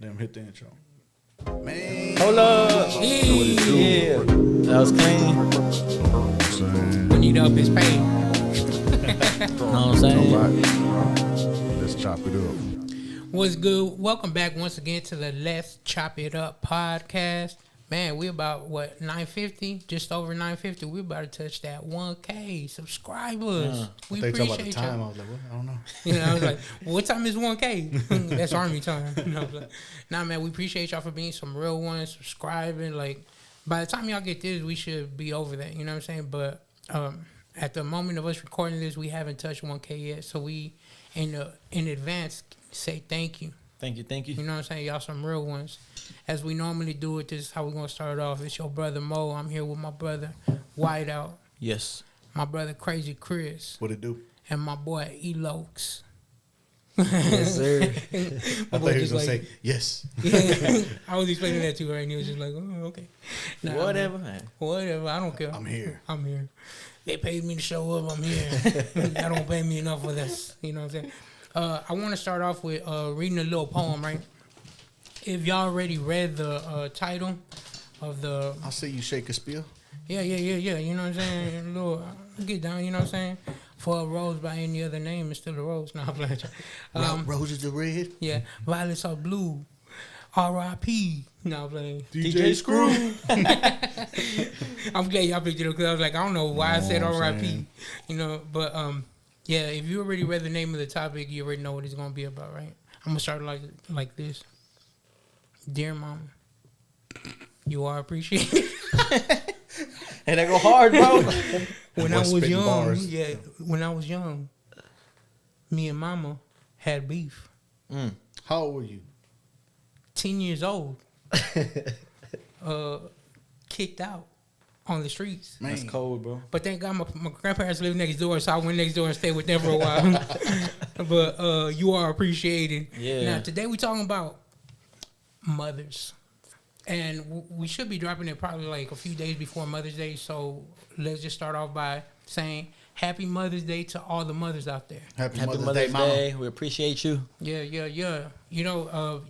Them hit the intro. Man. Hold up. Yeah. That was clean. When you know if it's paid. Know what I'm saying? Right. Let's chop it up. What's good? Welcome back once again to the Let's Chop It Up podcast. Man, we about, 950? Just over 950. We about to touch that 1K subscribers. We They talk about the appreciate time. you. I was like, what? I don't know. You know, I was like, what time is 1K? That's Army time. You know, like, nah, man, we appreciate y'all for being some real ones, subscribing. Like, by the time y'all get this, we should be over that. You know what I'm saying? But at the moment of us recording this, we haven't touched 1K yet. So we, in advance, say thank you. Thank you. You know what I'm saying? Y'all some real ones. As we normally do it, this is how we're going to start off. It's your brother Mo. I'm here with my brother Whiteout. Yes. My brother Crazy Chris. What it do? And my boy Elokes. Yes, sir. I thought he was going to say, yes. Yeah, I was explaining that to her, and he was just like, oh, okay. Nah, Whatever, man. Whatever. I don't care. I'm here. They paid me to show up. I'm here. They don't pay me enough for this. You know what I'm saying? I want to start off with reading a little poem, right? If y'all already read the title of the... I see you shake a spear. Yeah. You know what I'm saying? A little, get down, you know what I'm saying? For a rose by any other name, it's still a rose. No, I'm playing. Roses are red. Yeah. Violets are blue. R.I.P. No, I'm playing. DJ Screw. I'm glad y'all picked it up because I was like, I don't know why I said R.I.P. saying. You know, but yeah, if you already read the name of the topic, you already know what it's going to be about, right? I'm going to start like this. Dear Mama, you are appreciated. And they go hard, bro. When I was spitting young, bars. when I was young, me and Mama had beef. How old were you? 10 years old. Kicked out on the streets. Man. That's cold, bro. But thank God my grandparents lived next door, so I went next door and stayed with them for a while. But you are appreciated. Yeah. Now, today we're talking about mothers. And we should be dropping it probably like a few days before Mother's Day. So let's just start off by saying Happy Mother's Day to all the mothers out there. Happy Happy Mother's Mother's Day, Mama. Day. We appreciate you. Yeah. You know,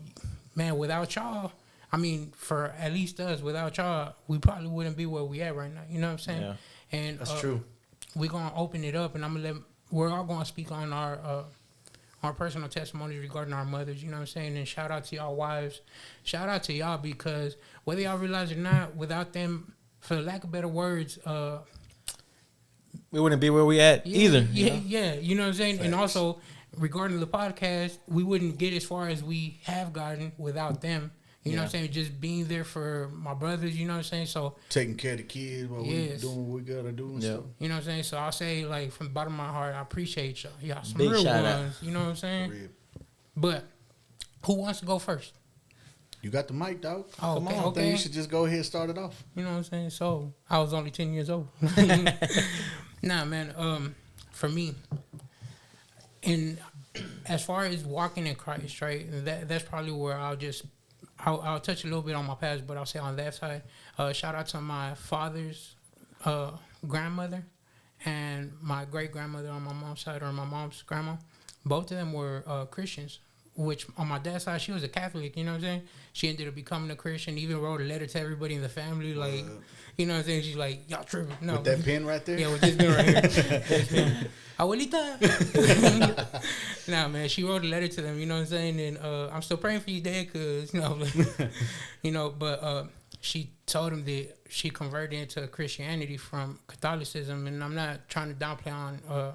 man, without y'all, I mean, for at least us, without y'all, we probably wouldn't be where we at right now. You know what I'm saying? Yeah. And That's true. We're gonna open it up, and we're all gonna speak on our personal testimonies regarding our mothers. You know what I'm saying? And shout out to y'all wives. Shout out to y'all because whether y'all realize it or not, without them, for lack of better words, We wouldn't be where we at either. Yeah. You know what I'm saying? Facts. And also, regarding the podcast, we wouldn't get as far as we have gotten without them. You know what I'm saying? Just being there for my brothers, you know what I'm saying? So, Taking care of the kids while we Yes. doing what we got to do and Yeah. stuff. you know what I'm saying? So, I'll say, like, from the bottom of my heart, I appreciate y'all. Y'all some Big real shout out. ones. You know what I'm For saying? real. But, who wants to go first? You got the mic, dog. Oh, Come okay, on. I think okay. you should just go ahead and start it off. You know what I'm saying? So, I was only 10 years old. Nah, man. For me, and as far as walking in Christ, right? That's probably where I'll touch a little bit on my past, but I'll say on that side, shout out to my father's grandmother and my great grandmother on my mom's side, or my mom's grandma. Both of them were Christians. Which on my dad's side, she was a Catholic, you know what I'm saying? She ended up becoming a Christian, even wrote a letter to everybody in the family, like, you know what I'm saying? She's like, y'all tripping. No. With that pen right there? Yeah, with this pen right here. This pen. Abuelita. Nah, man, she wrote a letter to them, you know what I'm saying? And I'm still praying for you, Dad, because, but she told him that she converted into Christianity from Catholicism, and I'm not trying to downplay on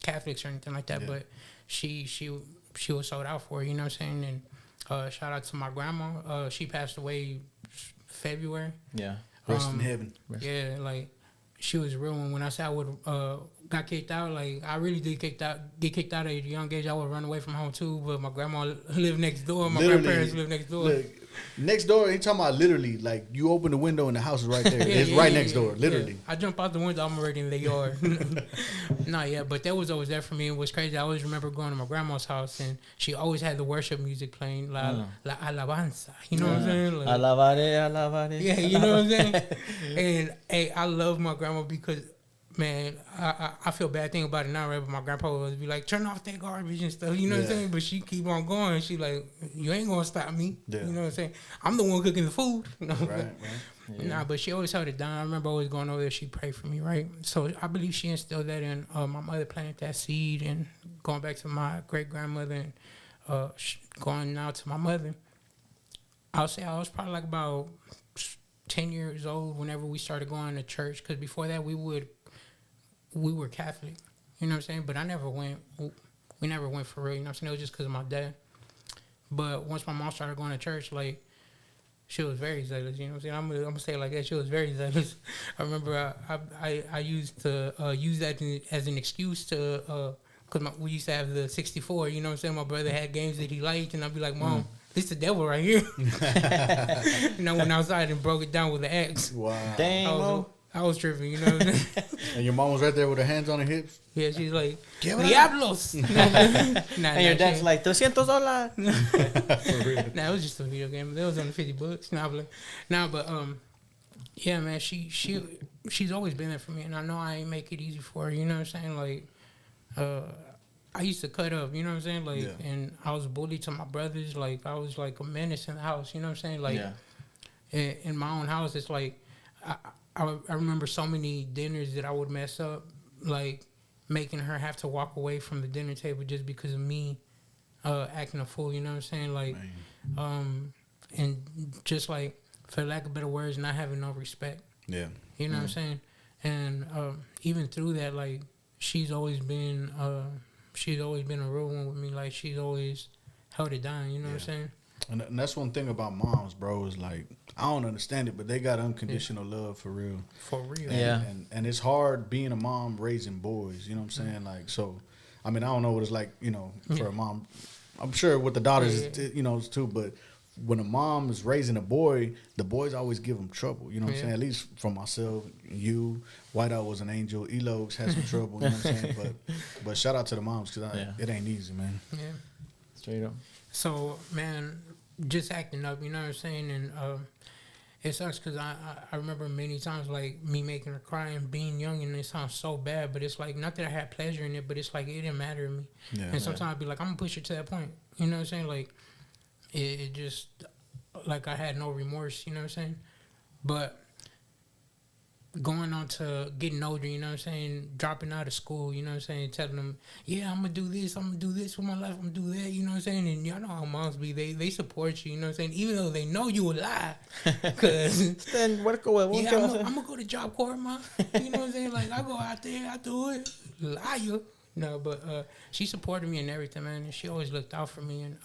Catholics or anything like that, but she was sold out for it, you know what I'm saying? And shout out to my grandma. She passed away February. Yeah. Rest in heaven. Yeah, like she was real. When I said I would got kicked out, like I really did get kicked out at a young age. I would run away from home too, but my grandma lived next door. My grandparents lived next door. Look, next door, ain't talking about literally, like you open the window and the house is right there. It's right next door, literally. Yeah. I jump out the window, I'm already in the yard. But that was always there for me. It was crazy. I always remember going to my grandma's house, and she always had the worship music playing, la alabanza. You know what I'm saying? Like, Alabade. yeah, you know what I'm saying? And hey, I love my grandma because man, I feel bad thing about it now, right? But my grandpa would be like, turn off that garbage and stuff, you know what I'm saying? But she keep on going. She like, you ain't gonna stop me. You know what I'm saying? I'm the one cooking the food. You know? Right. Yeah. Nah, but she always held it down. I remember always going over there. She prayed for me, right? So I believe she instilled that in my mother, planted that seed, and going back to my great grandmother and going now to my mother. I'll say I was probably like about 10 years old whenever we started going to church. Because before that, we were Catholic. You know what I'm saying? But I never went. We never went for real. You know what I'm saying? It was just because of my dad. But once my mom started going to church, like, she was very zealous, you know what I'm saying? I'm gonna say it like that. She was very zealous. I remember I used to use that as an excuse to, because we used to have the 64, you know what I'm saying? My brother had games that he liked, and I'd be like, Mom, this the devil right here. And I went outside and broke it down with the axe. Wow. Dang, I was tripping, you know what I'm saying? And your mom was right there with her hands on her hips? Yeah, she's like, Diablos! And your dad's like, $200. For real. Nah, it was just a video game. That was only $50. But yeah, man, she's always been there for me, and I know I ain't make it easy for her. You know what I'm saying? Like, I used to cut up. You know what I'm saying? Like, and I was bullied to my brothers. Like, I was like a menace in the house. You know what I'm saying? Like, in my own house, it's like I remember so many dinners that I would mess up, like making her have to walk away from the dinner table just because of me acting a fool, you know what I'm saying? Like, and just like, for lack of better words, not having no respect. Yeah. You know what I'm saying? And even through that, like, she's always been a real one with me. Like, she's always held it down, you know what I'm saying? And that's one thing about moms, bro, is like, I don't understand it, but they got unconditional love for real. For real. And it's hard being a mom raising boys, you know what I'm saying? Like, so, I mean, I don't know what it's like, you know, for a mom. I'm sure with the daughters, you know, too, but when a mom is raising a boy, the boys always give them trouble, you know what I'm saying? At least from myself, you, Whiteout was an angel, Elox had some trouble, you know what I'm saying? But shout out to the moms, because it ain't easy, man. Yeah. Straight up. So, man, just acting up, you know what I'm saying? And it sucks because I remember many times, like, me making her cry and being young, and it sounds so bad, but it's like, not that I had pleasure in it, but it's like, it didn't matter to me. And sometimes I'd be like, I'm going to push her to that point. You know what I'm saying? Like, it just, like, I had no remorse, you know what I'm saying? But going on to getting older, you know what I'm saying, dropping out of school, you know what I'm saying, telling them, yeah, I'm going to do this with my life, I'm going to do that, you know what I'm saying, and y'all know how moms be, they support you, you know what I'm saying, even though they know you a lie, because, I'm going to go to Job Corps, ma, you know what I'm saying, like, I go out there, I do it, liar, no, but she supported me and everything, man, and she always looked out for me, and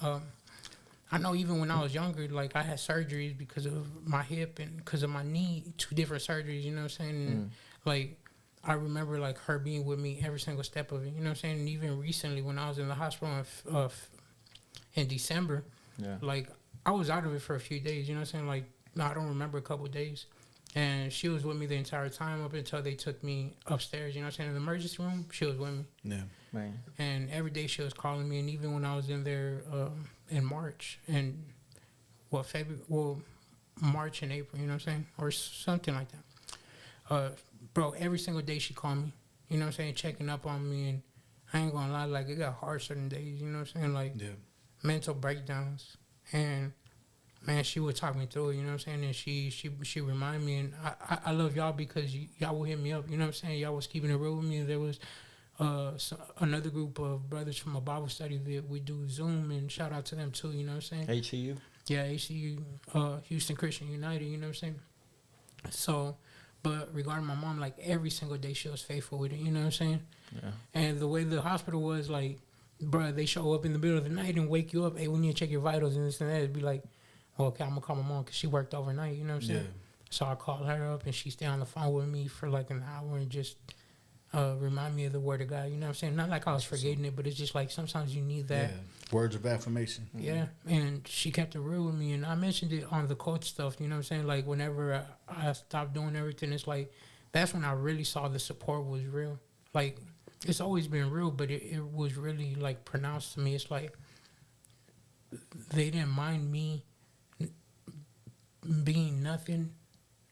I know even when I was younger, like, I had surgeries because of my hip and because of my knee, 2 different surgeries, you know what I'm saying? And, like, I remember, like, her being with me every single step of it, you know what I'm saying? And even recently when I was in the hospital in December, like, I was out of it for a few days, you know what I'm saying? Like, no, I don't remember a couple of days. And she was with me the entire time up until they took me upstairs, you know what I'm saying? In the emergency room, she was with me. Yeah. Right. And every day she was calling me, and even when I was in there in March and March and April, you know what I'm saying? Or something like that. Bro, every single day she called me, you know what I'm saying, checking up on me, and I ain't gonna lie, like, it got hard certain days, you know what I'm saying? Like, mental breakdowns. And man, she would talk me through it, you know what I'm saying? And she reminded me, and I love y'all because y'all would hit me up, you know what I'm saying? Y'all was keeping it real with me. There was another group of brothers from a Bible study that we do Zoom, and shout out to them too, you know what I'm saying? HCU? Yeah, HCU, Houston Christian United, you know what I'm saying? So, but regarding my mom, like, every single day she was faithful with it, you know what I'm saying? Yeah. And the way the hospital was, like, bruh, they show up in the middle of the night and wake you up, hey, we need to check your vitals and this and that. It'd be like, well, okay, I'm going to call my mom because she worked overnight, you know what I'm saying? So I called her up, and she stayed on the phone with me for like an hour and just remind me of the word of God, you know what I'm saying? Not like I was forgetting it, but it's just like sometimes you need that. Words of affirmation. Yeah, and she kept it real with me, and I mentioned it on the coach stuff, you know what I'm saying? Like, whenever I stopped doing everything, it's like, that's when I really saw the support was real. Like, it's always been real, but it was really, like, pronounced to me. It's like, they didn't mind me being nothing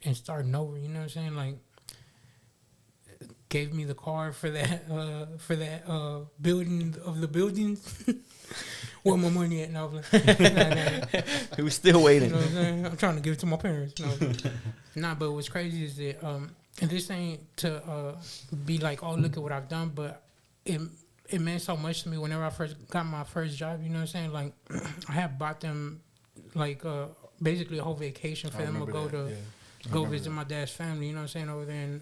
and starting over, you know what I'm saying? Like, gave me the card for that building of the buildings. Where my money at? No, He was still waiting. You know what I'm saying? I'm trying to give it to my parents. Nah, but what's crazy is that and this ain't to be like, oh, look at what I've done, but it meant so much to me whenever I first got my first job. You know what I'm saying? Like, I had bought them like basically a whole vacation for them to go visit my dad's family. You know what I'm saying? Over there in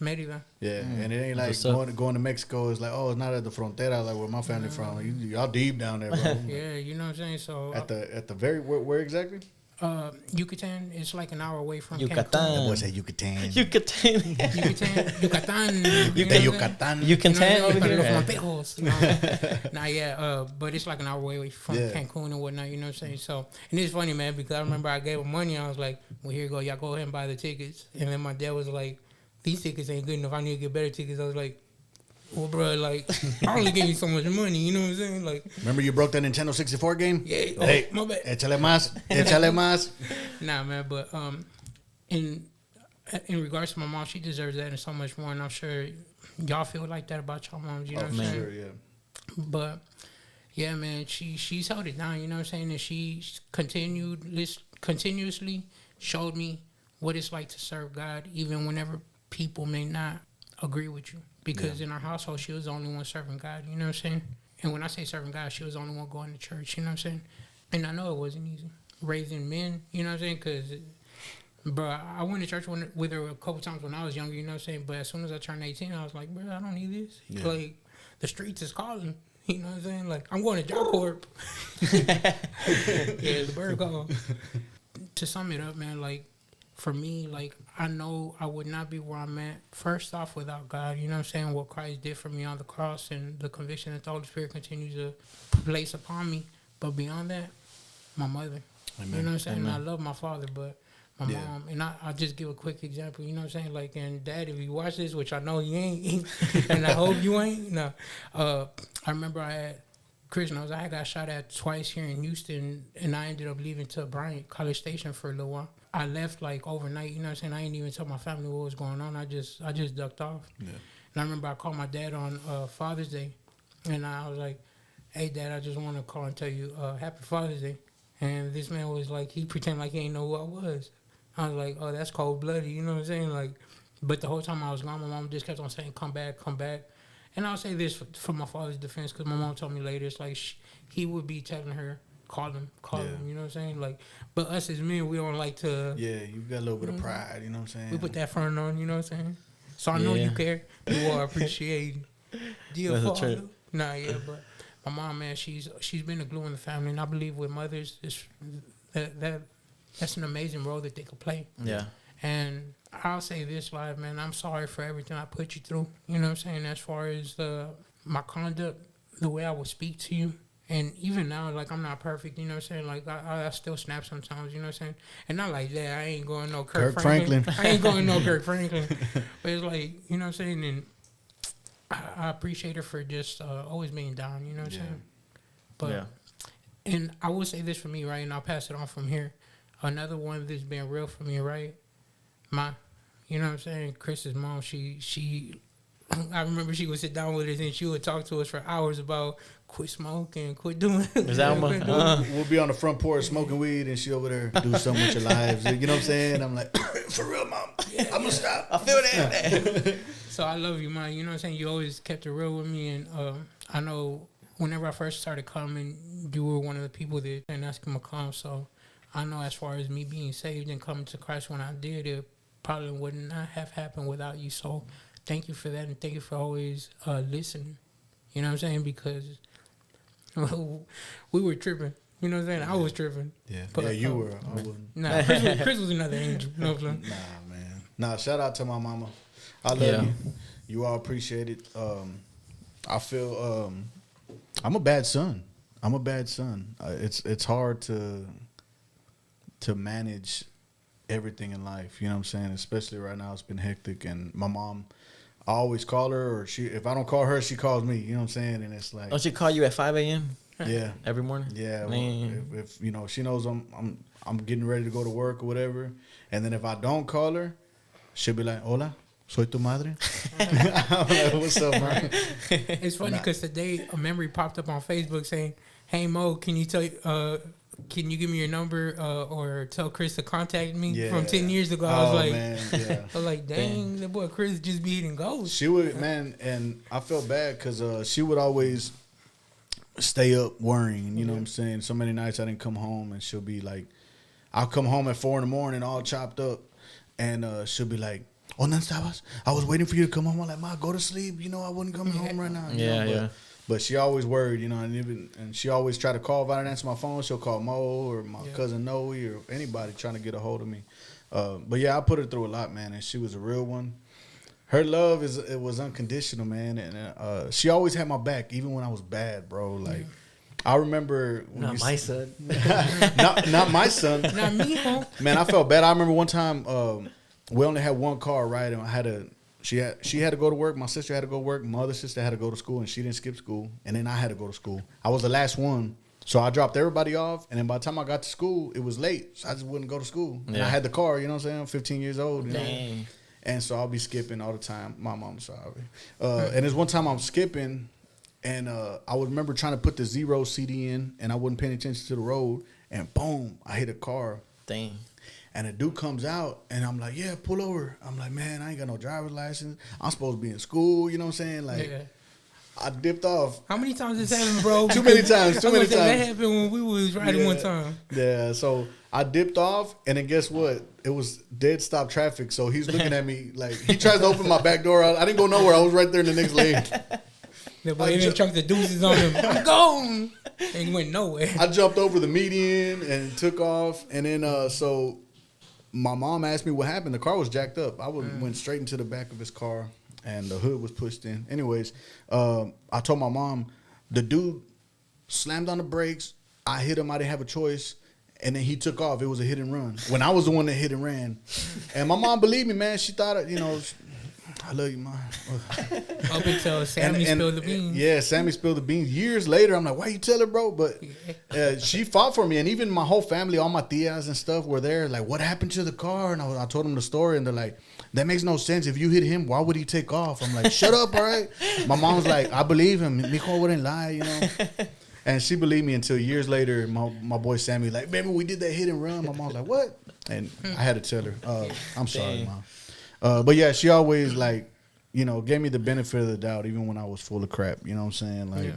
Mérida. Yeah, and it ain't like going to Mexico. It's like, oh, it's not at the frontera like where my family from. Y'all deep down there, bro. Yeah, you know what I'm saying. So at the very where exactly? Yucatan. It's like an hour away from Yucatan. Cancun. That boy said Yucatan. Yucatan. Yucatan over here. But it's like an hour away from Cancun and whatnot. You know what I'm saying? So, and it's funny, man, because I remember I gave him money. I was like, well, here you go. Y'all go ahead and buy the tickets. And then my dad was like, these tickets ain't good enough. I need to get better tickets. I was like, well, bro, like, I only gave you so much money. You know what I'm saying? Like, remember you broke that Nintendo 64 game? Yeah. Hey, my bad. Échale más. Nah, man, but in regards to my mom, she deserves that and so much more. And I'm sure y'all feel like that about your moms. You know what I'm saying? Sure, yeah. But yeah, man, she's held it down. You know what I'm saying? And she continuously showed me what it's like to serve God, even whenever people may not agree with you. Because in our household, she was the only one serving God. You know what I'm saying? And when I say serving God, she was the only one going to church. You know what I'm saying? And I know it wasn't easy raising men. You know what I'm saying? Because, bro, I went to church with her a couple times when I was younger. You know what I'm saying? But as soon as I turned 18, I was like, bro, I don't need this. Yeah. Like, the streets is calling. You know what I'm saying? Like, I'm going to Job Corp. Yeah, the bird call. To sum it up, man, like, for me, like, I know I would not be where I'm at, first off, without God. You know what I'm saying? What Christ did for me on the cross and the conviction that the Holy Spirit continues to place upon me. But beyond that, my mother. Amen. You know what I'm saying? I love my father, but my mom. And I'll just give a quick example. You know what I'm saying? Like, and Dad, if you watch this, which I know you ain't, and I hope you ain't. No. I remember I had Chris knows I got shot at twice here in Houston, and I ended up leaving to Bryant College Station for a little while. I left like overnight, you know what I'm saying? I didn't even tell my family what was going on. I just ducked off. Yeah. And I remember I called my dad on Father's Day, and I was like, hey, Dad, I just want to call and tell you Happy Father's Day. And this man was like, he pretended like he ain't know who I was. I was like, oh, that's cold-blooded, you know what I'm saying? Like, but the whole time I was gone, my mom just kept on saying, come back, come back. And I'll say this for my father's defense, because my mom told me later, it's like he would be telling her, call him, you know what I'm saying? Like, but us as men, we don't like to. Yeah, you got a little bit of pride, you know what I'm saying? We put that front on, you know what I'm saying? So I know you care. You are appreciated. Dear father. Nah, yeah, but my mom, man, she's been the glue in the family, and I believe with mothers, that's an amazing role that they could play. Yeah. And I'll say this live, man, I'm sorry for everything I put you through. You know what I'm saying? As far as my conduct, the way I would speak to you. And even now, like, I'm not perfect, you know what I'm saying? Like, I still snap sometimes, you know what I'm saying? And not like that. I ain't going no Kirk Franklin. I ain't going no Kirk Franklin. But it's like, you know what I'm saying? And I appreciate her for just always being down, you know what I'm saying? But, and I will say this for me, right? And I'll pass it on from here. Another one that's been real for me, right? You know what I'm saying? Chris's mom, she I remember she would sit down with us and she would talk to us for hours about quit smoking, quit doing. We'll be on the front porch smoking weed and she over there do something with your lives. You know what I'm saying? I'm like, for real, Mom. I'm going to stop. I feel that. So I love you, Mom. You know what I'm saying? You always kept it real with me. And I know whenever I first started coming, you were one of the people that didn't ask him to come. So I know as far as me being saved and coming to Christ when I did, it probably would not have happened without you. So thank you for that, and thank you for always listening. You know what I'm saying? Because we were tripping. You know what I'm saying? I was tripping. Yeah, but, you were. I wasn't. Nah, Chris was another angel. You know what I'm saying? Nah, man. Nah, shout out to my mama. I love you. You all appreciate it. I feel I'm a bad son. It's hard to manage everything in life. You know what I'm saying? Especially right now, it's been hectic. And my mom, I always call her, or if I don't call her, she calls me. You know what I'm saying? And it's like, don't she call you at 5 a.m.? Yeah, every morning. Yeah, well, if you know, she knows I'm getting ready to go to work or whatever. And then if I don't call her, she'll be like, "Hola, Soy tu madre. I'm like, what's up, man? It's funny because today a memory popped up on Facebook saying, "Hey Mo, can you give me your number or tell Chris to contact me from 10 years ago?" I was like, man, yeah. I was like, dang, that boy Chris just be eating ghosts. She would, man, and I felt bad because she would always stay up worrying. You know what I'm saying? So many nights I didn't come home, and she'll be like, I'll come home at 4 a.m, all chopped up, and she'll be like, "¿Dónde estabas? I was waiting for you to come home." I'm like, "Ma, go to sleep. You know I wasn't coming home right now." You know? But she always worried, you know, and she always tried to call. If I didn't answer my phone, she'll call Mo or my cousin Noe or anybody trying to get a hold of me. But yeah, I put her through a lot, man, and she was a real one. Her love was unconditional, man, and she always had my back, even when I was bad, bro. Like I remember not my son, not my son, not me, huh? Man, I felt bad. I remember one time we only had one car, right, and she had to go to work. My sister had to go to work. My other sister had to go to school, and she didn't skip school. And then I had to go to school. I was the last one, so I dropped everybody off. And then by the time I got to school, it was late, so I just wouldn't go to school. And I had the car, you know what I'm saying? I'm 15 years old. You know? And so I'll be skipping all the time. My mom's sorry. And there's one time I'm skipping, and I would remember trying to put the Zero CD in, and I wasn't paying attention to the road, and boom, I hit a car. Dang. And a dude comes out, and I'm like, "Yeah, pull over." I'm like, "Man, I ain't got no driver's license. I'm supposed to be in school." You know what I'm saying? Like, I dipped off. How many times this happened, bro? Too many times. That happened when we was riding one time. Yeah, so I dipped off, and then guess what? It was dead stop traffic. So he's looking at me like he tries to open my back door. I didn't go nowhere. I was right there in the next lane. The boy didn't chuck the deuces on him. I'm gone. And he went nowhere. I jumped over the median and took off, and then so. My mom asked me what happened. The car was jacked up. I went straight into the back of his car, and the hood was pushed in. Anyways, I told my mom, the dude slammed on the brakes. I hit him. I didn't have a choice. And then he took off. It was a hit and run. When I was the one that hit and ran. And my mom believed me, man. She thought, you know, I love you, Mom. Up until Sammy spilled the beans. Yeah, Sammy spilled the beans. Years later, I'm like, why you tell her, bro? But she fought for me. And even my whole family, all my tias and stuff were there. Like, what happened to the car? And I told them the story. And they're like, that makes no sense. If you hit him, why would he take off? I'm like, shut up, all right? My mom was like, I believe him. Mijo wouldn't lie, you know? And she believed me until years later, my boy Sammy like, baby, we did that hit and run. My mom was like, what? And I had to tell her, I'm sorry, Mom. But yeah, she always like, you know, gave me the benefit of the doubt even when I was full of crap. You know what I'm saying? Like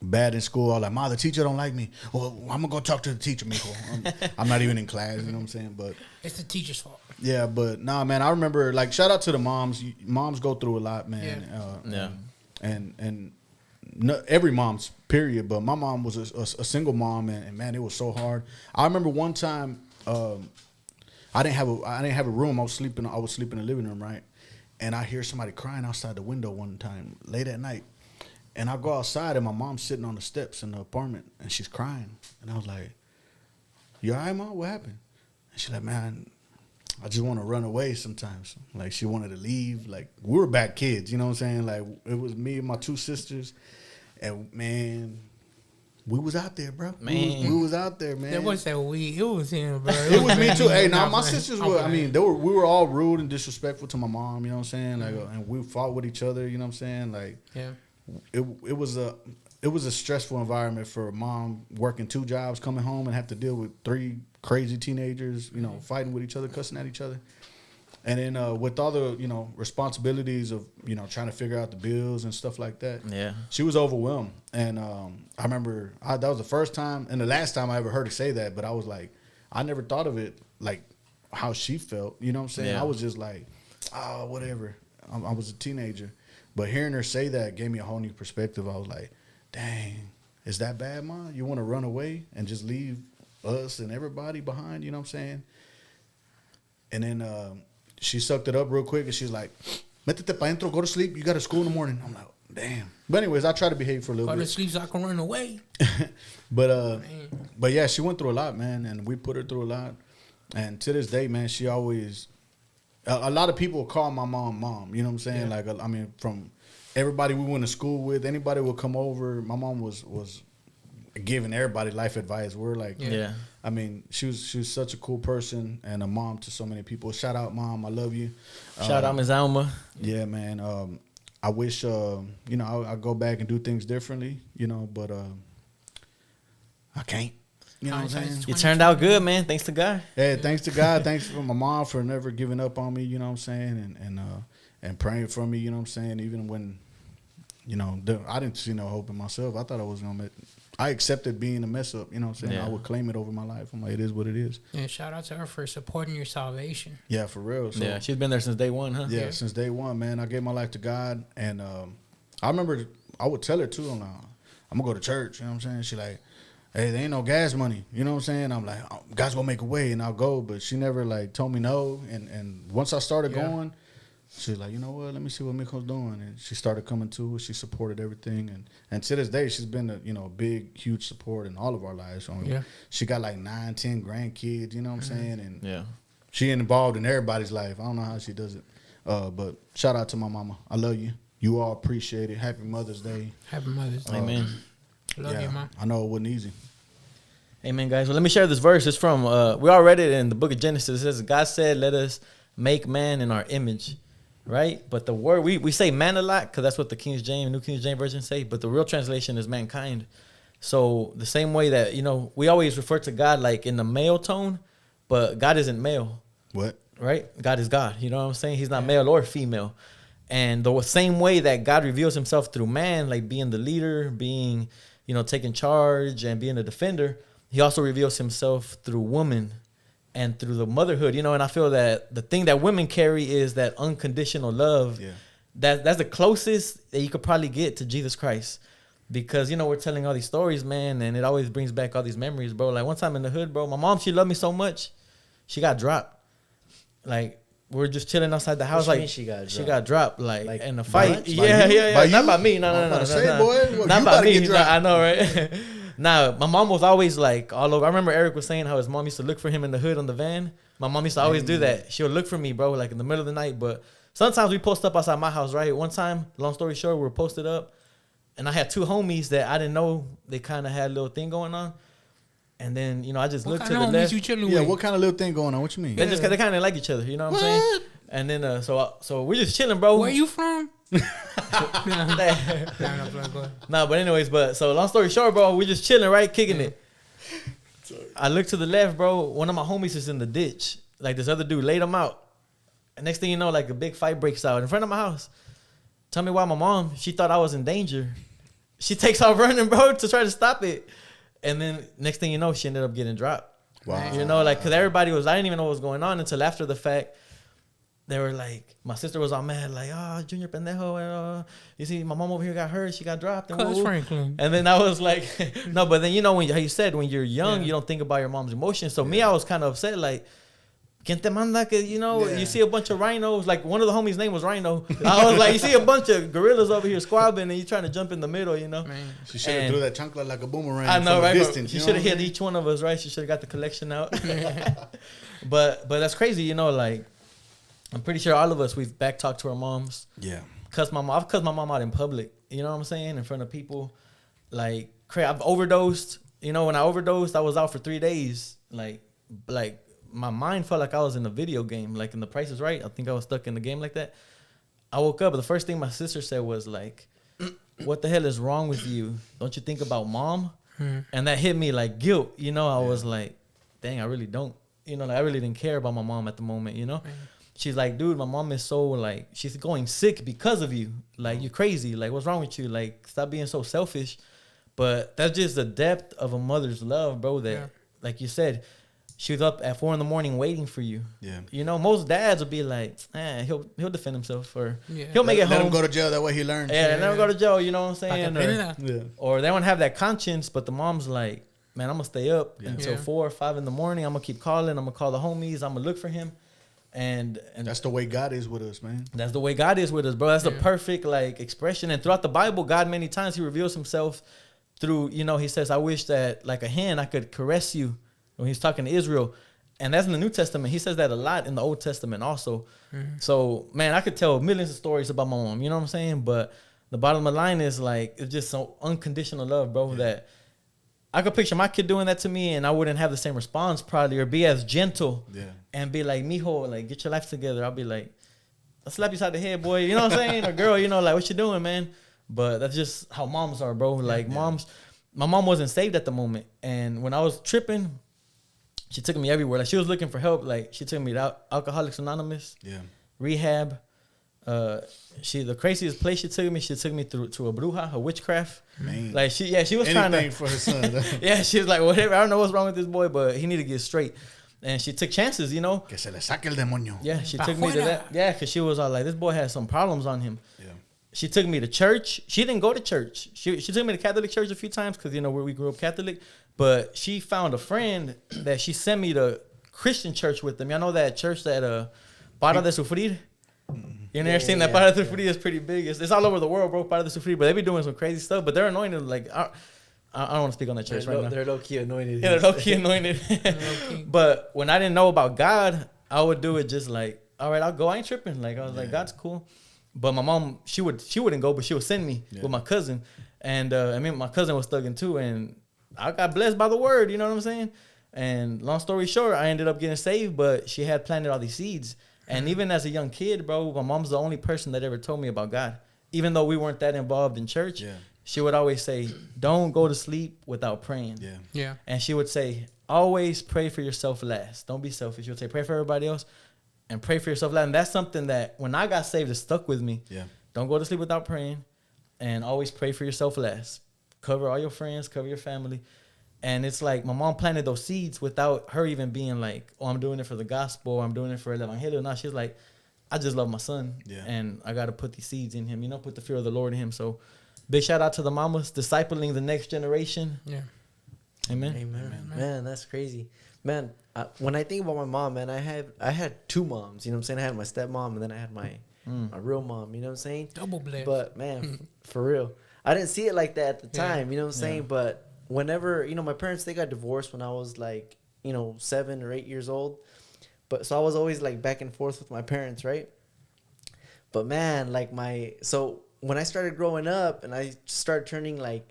bad in school. I was like, Ma, the teacher don't like me. Well, I'm gonna go talk to the teacher, Mijo. I'm not even in class. You know what I'm saying? But it's the teacher's fault. Yeah, but nah, man. I remember like shout out to the moms. Moms go through a lot, man. And no, every mom's period. But my mom was a single mom, and man, it was so hard. I remember one time. I didn't have a room. I was sleeping in the living room, right? And I hear somebody crying outside the window one time late at night. And I go outside and my mom's sitting on the steps in the apartment and she's crying. And I was like, "You all right, Mom? What happened?" And she's like, "Man, I just want to run away sometimes." Like she wanted to leave. Like we were back kids, you know what I'm saying? Like it was me and my two sisters. And man, we was out there, bro. Man. We was out there, man. That wasn't that we. It was him, bro. It was me too. Hey, now my sisters were. I mean, we were all rude and disrespectful to my mom. You know what I'm saying? Like, and we fought with each other. You know what I'm saying? Like, it was a stressful environment for a mom working 2 jobs, coming home and have to deal with 3 crazy teenagers. You know, fighting with each other, cussing at each other. And then with all the, you know, responsibilities of, you know, trying to figure out the bills and stuff like that. Yeah. She was overwhelmed. And I remember that was the first time and the last time I ever heard her say that. But I was like, I never thought of it like how she felt. You know what I'm saying? Yeah. I was just like, oh, whatever. I was a teenager. But hearing her say that gave me a whole new perspective. I was like, dang, is that bad, Mom? You want to run away and just leave us and everybody behind? You know what I'm saying? And then she sucked it up real quick, and she's like, "Métete pa' dentro, go to sleep. You got to school in the morning." I'm like, damn. But anyways, I try to behave for a little bit. Go to sleep so I can run away. But yeah, she went through a lot, man, and we put her through a lot. And to this day, man, she always. A lot of people call my mom. You know what I'm saying? Yeah. Like, I mean, from everybody we went to school with, anybody would come over. My mom was giving everybody life advice. We're like, Yeah. I mean, she was such a cool person and a mom to so many people. Shout out, Mom. I love you. Shout out Ms. Alma. Yeah, man. I wish, I go back and do things differently, but I can't. You know what I'm saying? You turned out good, man. Thanks to God. Yeah, thanks to God. Thanks for my mom for never giving up on me, you know what I'm saying? And praying for me, you know what I'm saying? Even when, I didn't see no hope in myself. I thought I was going to I accepted being a mess up, you know what I'm saying? Yeah. I would claim it over my life. I'm like, it is what it is. And shout out to her for supporting your salvation. Yeah, for real. So, Yeah, she's been there since day one, huh? Yeah, since day one, man. I gave my life to God. And I remember I would tell her, too, I'm going to go to church, you know what I'm saying? She like, hey, there ain't no gas money, you know what I'm saying? I'm like, oh, God's going to make a way, and I'll go. But she never, told me no. And once I started going, she was like, you know what, let me see what Miko's doing. And she started coming to. She supported everything. And to this day, she's been a big, huge support in all of our lives. So she got 9, 10 grandkids, you know what I'm saying? And she involved in everybody's life. I don't know how she does it. But shout out to my mama. I love you. You all appreciate it. Happy Mother's Day. Happy Mother's Day. Amen. Love you, Mom. I know it wasn't easy. Amen, guys. Well, let me share this verse. It's from, we all read it in the book of Genesis. It says, God said, let us make man in our image. Right? But the word, we say man a lot because that's what the New King James Version say. But the real translation is mankind. So the same way that, we always refer to God like in the male tone, but God isn't male. What? Right? God is God. You know what I'm saying? He's not male or female. And the same way that God reveals himself through man, like being the leader, being, taking charge and being a defender, he also reveals himself through woman and through the motherhood, and I feel that the thing that women carry is that unconditional love. Yeah. That's the closest that you could probably get to Jesus Christ. Because, we're telling all these stories, man, and it always brings back all these memories, bro. Like one time in the hood, bro, my mom, she loved me so much, she got dropped. Like, we're just chilling outside the house. Like she got dropped, like in a fight. Yeah. Not by me. No. Not by me. I know, right? Nah, my mom was always all over. I remember Eric was saying how his mom used to look for him in the hood on the van. My mom used to always do that. She would look for me, bro, in the middle of the night. But sometimes we post up outside my house, right? One time, long story short, we were posted up, and I had two homies that I didn't know they kind of had a little thing going on. And then, I just looked to the left. What kind of little thing going on? What you mean? They kind of like each other, you know what I'm saying? And then, so we're just chilling, bro. Where you from? Nah, but anyways, so long story short, bro, we're just chilling, right? Kicking it. I look to the left, bro. One of my homies is in the ditch. This other dude laid him out. And next thing you know, a big fight breaks out in front of my house. Tell me why my mom, she thought I was in danger. She takes off running, bro, to try to stop it. And then next thing you know, she ended up getting dropped. Wow. Because everybody I didn't even know what was going on until after the fact. They were my sister was all mad, Junior pendejo, you see, my mom over here got hurt, she got dropped. And Franklin. And then I was like, no, but then, how you said, when you're young, you don't think about your mom's emotions. So me, I was kind of upset, ¿Quién te manda? You see a bunch of rhinos, one of the homies' name was Rhino. I was like, you see a bunch of gorillas over here squabbling, and you trying to jump in the middle, Man. She should have threw that chancla like a boomerang. I know, right? Distance, she should have hit each one of us, right? She should have got the collection out. But that's crazy, I'm pretty sure all of us, we've back talked to our moms. Yeah. I've cussed my mom out in public, you know what I'm saying? In front of people. I've overdosed. When I overdosed, I was out for 3 days. My mind felt like I was in a video game, in The Price is Right. I think I was stuck in the game like that. I woke up, the first thing my sister said was what the hell is wrong with you? Don't you think about mom? And that hit me like guilt, I was like, dang, I really don't. I really didn't care about my mom at the moment, She's like, dude, my mom is so she's going sick because of you. You're crazy. What's wrong with you? Stop being so selfish. But that's just the depth of a mother's love, bro, that, like you said, she was up at 4 a.m. waiting for you. Yeah. Most dads would be like, he'll defend himself or he'll make it home. Let him go to jail. That way he learns. Yeah, let him go to jail. You know what I'm saying? Or they won't have that conscience, but the mom's like, man, I'm going to stay up until 4 or 5 in the morning. I'm going to keep calling. I'm going to call the homies. I'm going to look for him. And that's the way God is with us, man. That's the way God is with us, bro. That's the perfect expression. And throughout the Bible, God many times he reveals himself through, he says, I wish that like a hand I could caress you when he's talking to Israel. And that's in the New Testament. He says that a lot in the Old Testament also. So, man, I could tell millions of stories about my mom, you know what I'm saying? But the bottom of the line is it's just so unconditional love, bro, that I could picture my kid doing that to me, and I wouldn't have the same response probably, or be as gentle, and be like, "Mijo, like get your life together." I'll be like, "I'll slap you side the head, boy." You know what I'm saying? Or girl, you know, like what you doing, man? But that's just how moms are, bro. Like moms, my mom wasn't saved at the moment, and when I was tripping, she took me everywhere. Like she was looking for help. Like she took me to Alcoholics Anonymous, rehab. The craziest place she took me to a bruja, a witchcraft. Man. Like she was trying to for her son. yeah, she was like, whatever. I don't know what's wrong with this boy, but he need to get straight. And she took chances, you know. Que se le saque el demonio. Yeah, she took me to that. Yeah, because she was all like, this boy has some problems on him. Yeah. She took me to church. She didn't go to church. She took me to Catholic church a few times because, you know, where we grew up Catholic. But she found a friend that she sent me to Christian church with them. Y'all know that church that Para de Sufrir? You never seen that? Para de Sufrir is pretty big. It's all over the world, bro. Para de Sufrir. But they be doing some crazy stuff. But they're anointed. Like, I don't want to speak on that church now. They're low-key anointed. Yeah, they're low-key anointed. But when I didn't know about God, I would do it just like, all right, I'll go. I ain't tripping. Like, I was like, God's cool. But my mom, she wouldn't go, but she would send me with my cousin. And I mean, my cousin was thugging too. And I got blessed by the word. You know what I'm saying? And long story short, I ended up getting saved, but she had planted all these seeds. And even as a young kid, bro, my mom's the only person that ever told me about God. Even though we weren't that involved in church, she would always say, don't go to sleep without praying. Yeah. And she would say, always pray for yourself last. Don't be selfish. She would say, pray for everybody else and pray for yourself last. And that's something that when I got saved, it stuck with me. Yeah. Don't go to sleep without praying, and always pray for yourself last. Cover all your friends, cover your family. And it's like my mom planted those seeds without her even being like, oh, I'm doing it for the gospel. I'm doing it for el evangelio. No, she's like, I just love my son. Yeah. And I got to put these seeds in him, you know, put the fear of the Lord in him. So big shout out to the mamas discipling the next generation. Yeah. Amen. Amen. Man, that's crazy. Man, when I think about my mom, man, I had two moms. You know what I'm saying? I had my stepmom and then I had my real mom. You know what I'm saying? Double blessed. But man, for real, I didn't see it like that at the time. You know what I'm saying? But whenever, you know, my parents, they got divorced when I was like, you know, 7 or 8 years old. But so I was always like back and forth with my parents, right? But man, like so when I started growing up and I started turning like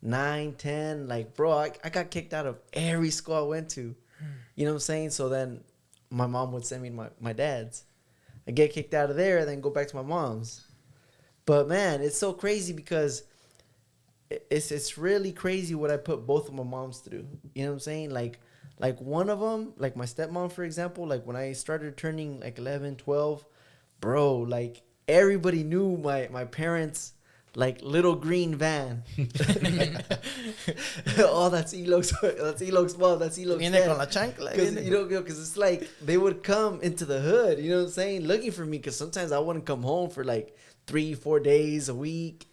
9, 10, like, bro, I got kicked out of every school I went to. You know what I'm saying? So then my mom would send me to my dad's. I get kicked out of there and then go back to my mom's. But man, it's so crazy because it's really crazy what I put both of my moms through. You know what I'm saying? Like one of them, like my stepmom, for example, like when I started turning like 11, 12, bro, like everybody knew my parents' like little green van. Oh, that's Elok's mom. That's Elok's dad. You know, because it's like they would come into the hood, you know what I'm saying, looking for me, because sometimes I wouldn't come home for like 3-4 days a week.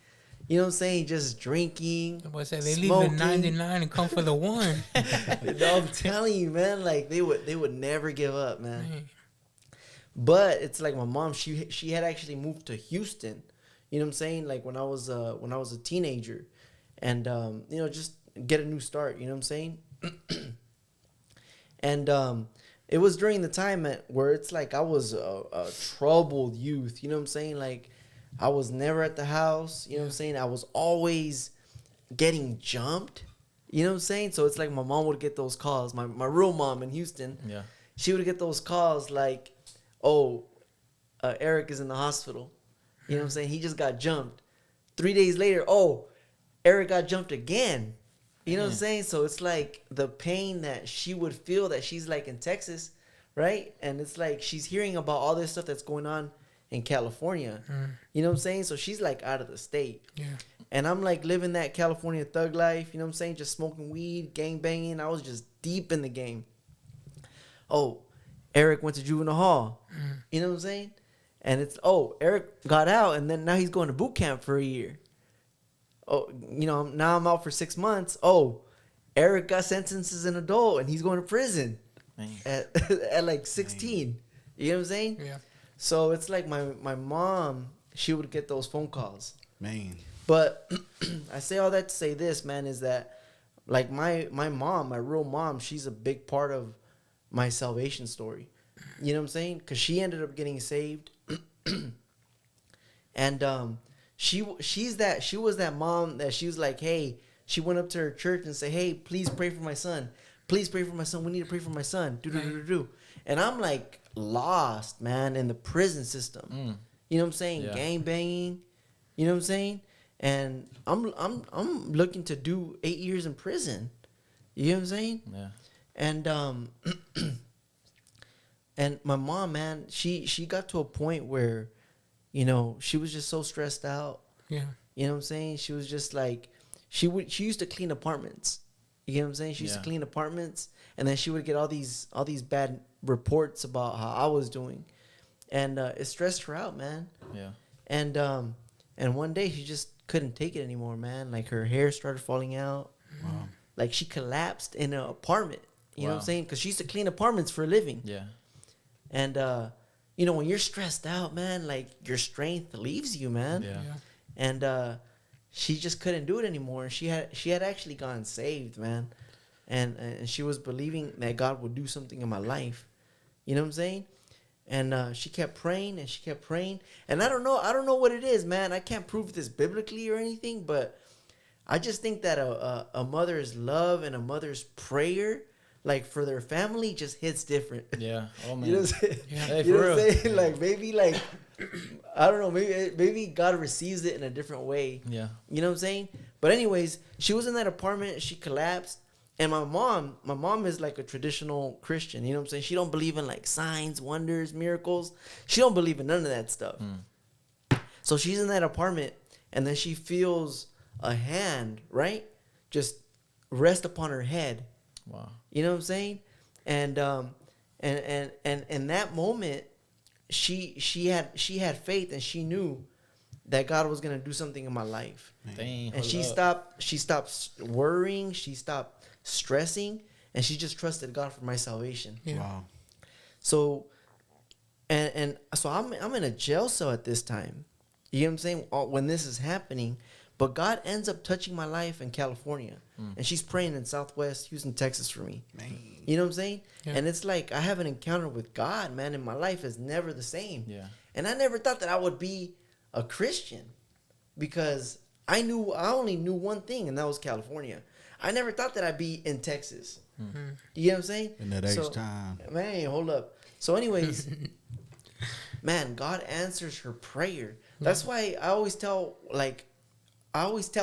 You know what I'm saying? Just drinking. They leave at 99 and come for the one. No, I'm telling you, man. Like they would never give up, man. But it's like my mom. She had actually moved to Houston. You know what I'm saying? Like when I was a teenager, and you know, just get a new start. You know what I'm saying? And it was during the time where it's like I was a troubled youth. You know what I'm saying? Like I was never at the house. You know what I'm saying? I was always getting jumped. You know what I'm saying? So it's like my mom would get those calls. My real mom in Houston. Yeah. She would get those calls like, oh, Eric is in the hospital. You know what I'm saying? He just got jumped. 3 days later, oh, Eric got jumped again. You know what I'm saying? So it's like the pain that she would feel that she's like in Texas, right? And it's like she's hearing about all this stuff that's going on in California. You know what I'm saying? So she's like out of the state. Yeah. And I'm like living that California thug life, you know what I'm saying? Just smoking weed, gang banging. I was just deep in the game. Oh, Eric went to juvenile hall. You know what I'm saying? And it's, oh, Eric got out, and then now he's going to boot camp for a year. Oh, you know, now I'm out for 6 months. Oh, Eric got sentenced as an adult, and he's going to prison at like 16. You know what I'm saying? Yeah. So it's like my mom, she would get those phone calls. Man. But I say all that to say this, man, is that like my mom, my real mom, she's a big part of my salvation story. You know what I'm saying? Because she ended up getting saved. And she was that mom that she was like, hey, she went up to her church and said, "Hey, please pray for my son. Please pray for my son. We need to pray for my son." And I'm like lost, man, in the prison system. You know what I'm saying? Yeah. Gang banging. You know what I'm saying? And I'm looking to do 8 years in prison. You know what I'm saying? Yeah. And and my mom, man, she got to a point where, you know, she was just so stressed out. Yeah. You know what I'm saying? She was just like, she used to clean apartments. You know what I'm saying? She used to clean apartments, and then she would get all these bad reports about how I was doing, and it stressed her out, man. Yeah. And one day she just couldn't take it anymore, man. Like her hair started falling out. Wow. Like she collapsed in an apartment. You know what I'm Wow. saying? Because she used to clean apartments for a living. Yeah. And you know, when you're stressed out, man, like your strength leaves you, man. Yeah. And she just couldn't do it anymore. She had actually gotten saved, man, and she was believing that God would do something in my life. You know what I'm saying? And she kept praying and she kept praying. And I don't know what it is, man. I can't prove this biblically or anything, but I just think that a mother's love and a mother's prayer, like for their family, just hits different. Yeah. Oh man. You know what I'm saying? Yeah. Hey, You know for what I'm real. saying? Like maybe like I don't know, maybe God receives it in a different way. Yeah. You know what I'm saying? But anyways, she was in that apartment, she collapsed, and my mom is like a traditional Christian, you know what I'm saying? She don't believe in like signs, wonders, miracles. She don't believe in none of that stuff. So she's in that apartment, and then she feels a hand, right? Just rest upon her head. Wow. You know what I'm saying? And in that moment, she had faith, and she knew that God was gonna do something in my life. Dang. And she stopped worrying, she stopped stressing, and she just trusted God for my salvation. Yeah. Wow. So and so I'm in a jail cell at this time. You know what I'm saying? When this is happening, but God ends up touching my life in California, and she's praying in Southwest Houston, Texas for me. Man. You know what I'm saying? Yeah. And it's like I have an encounter with God, man, and my life is never the same. Yeah. And I never thought that I would be a Christian, because I only knew one thing, and that was California. I never thought that I'd be in Texas. You know what I'm saying? In that age time. Man, hold up. So anyways, man, God answers her prayer. That's why I always tell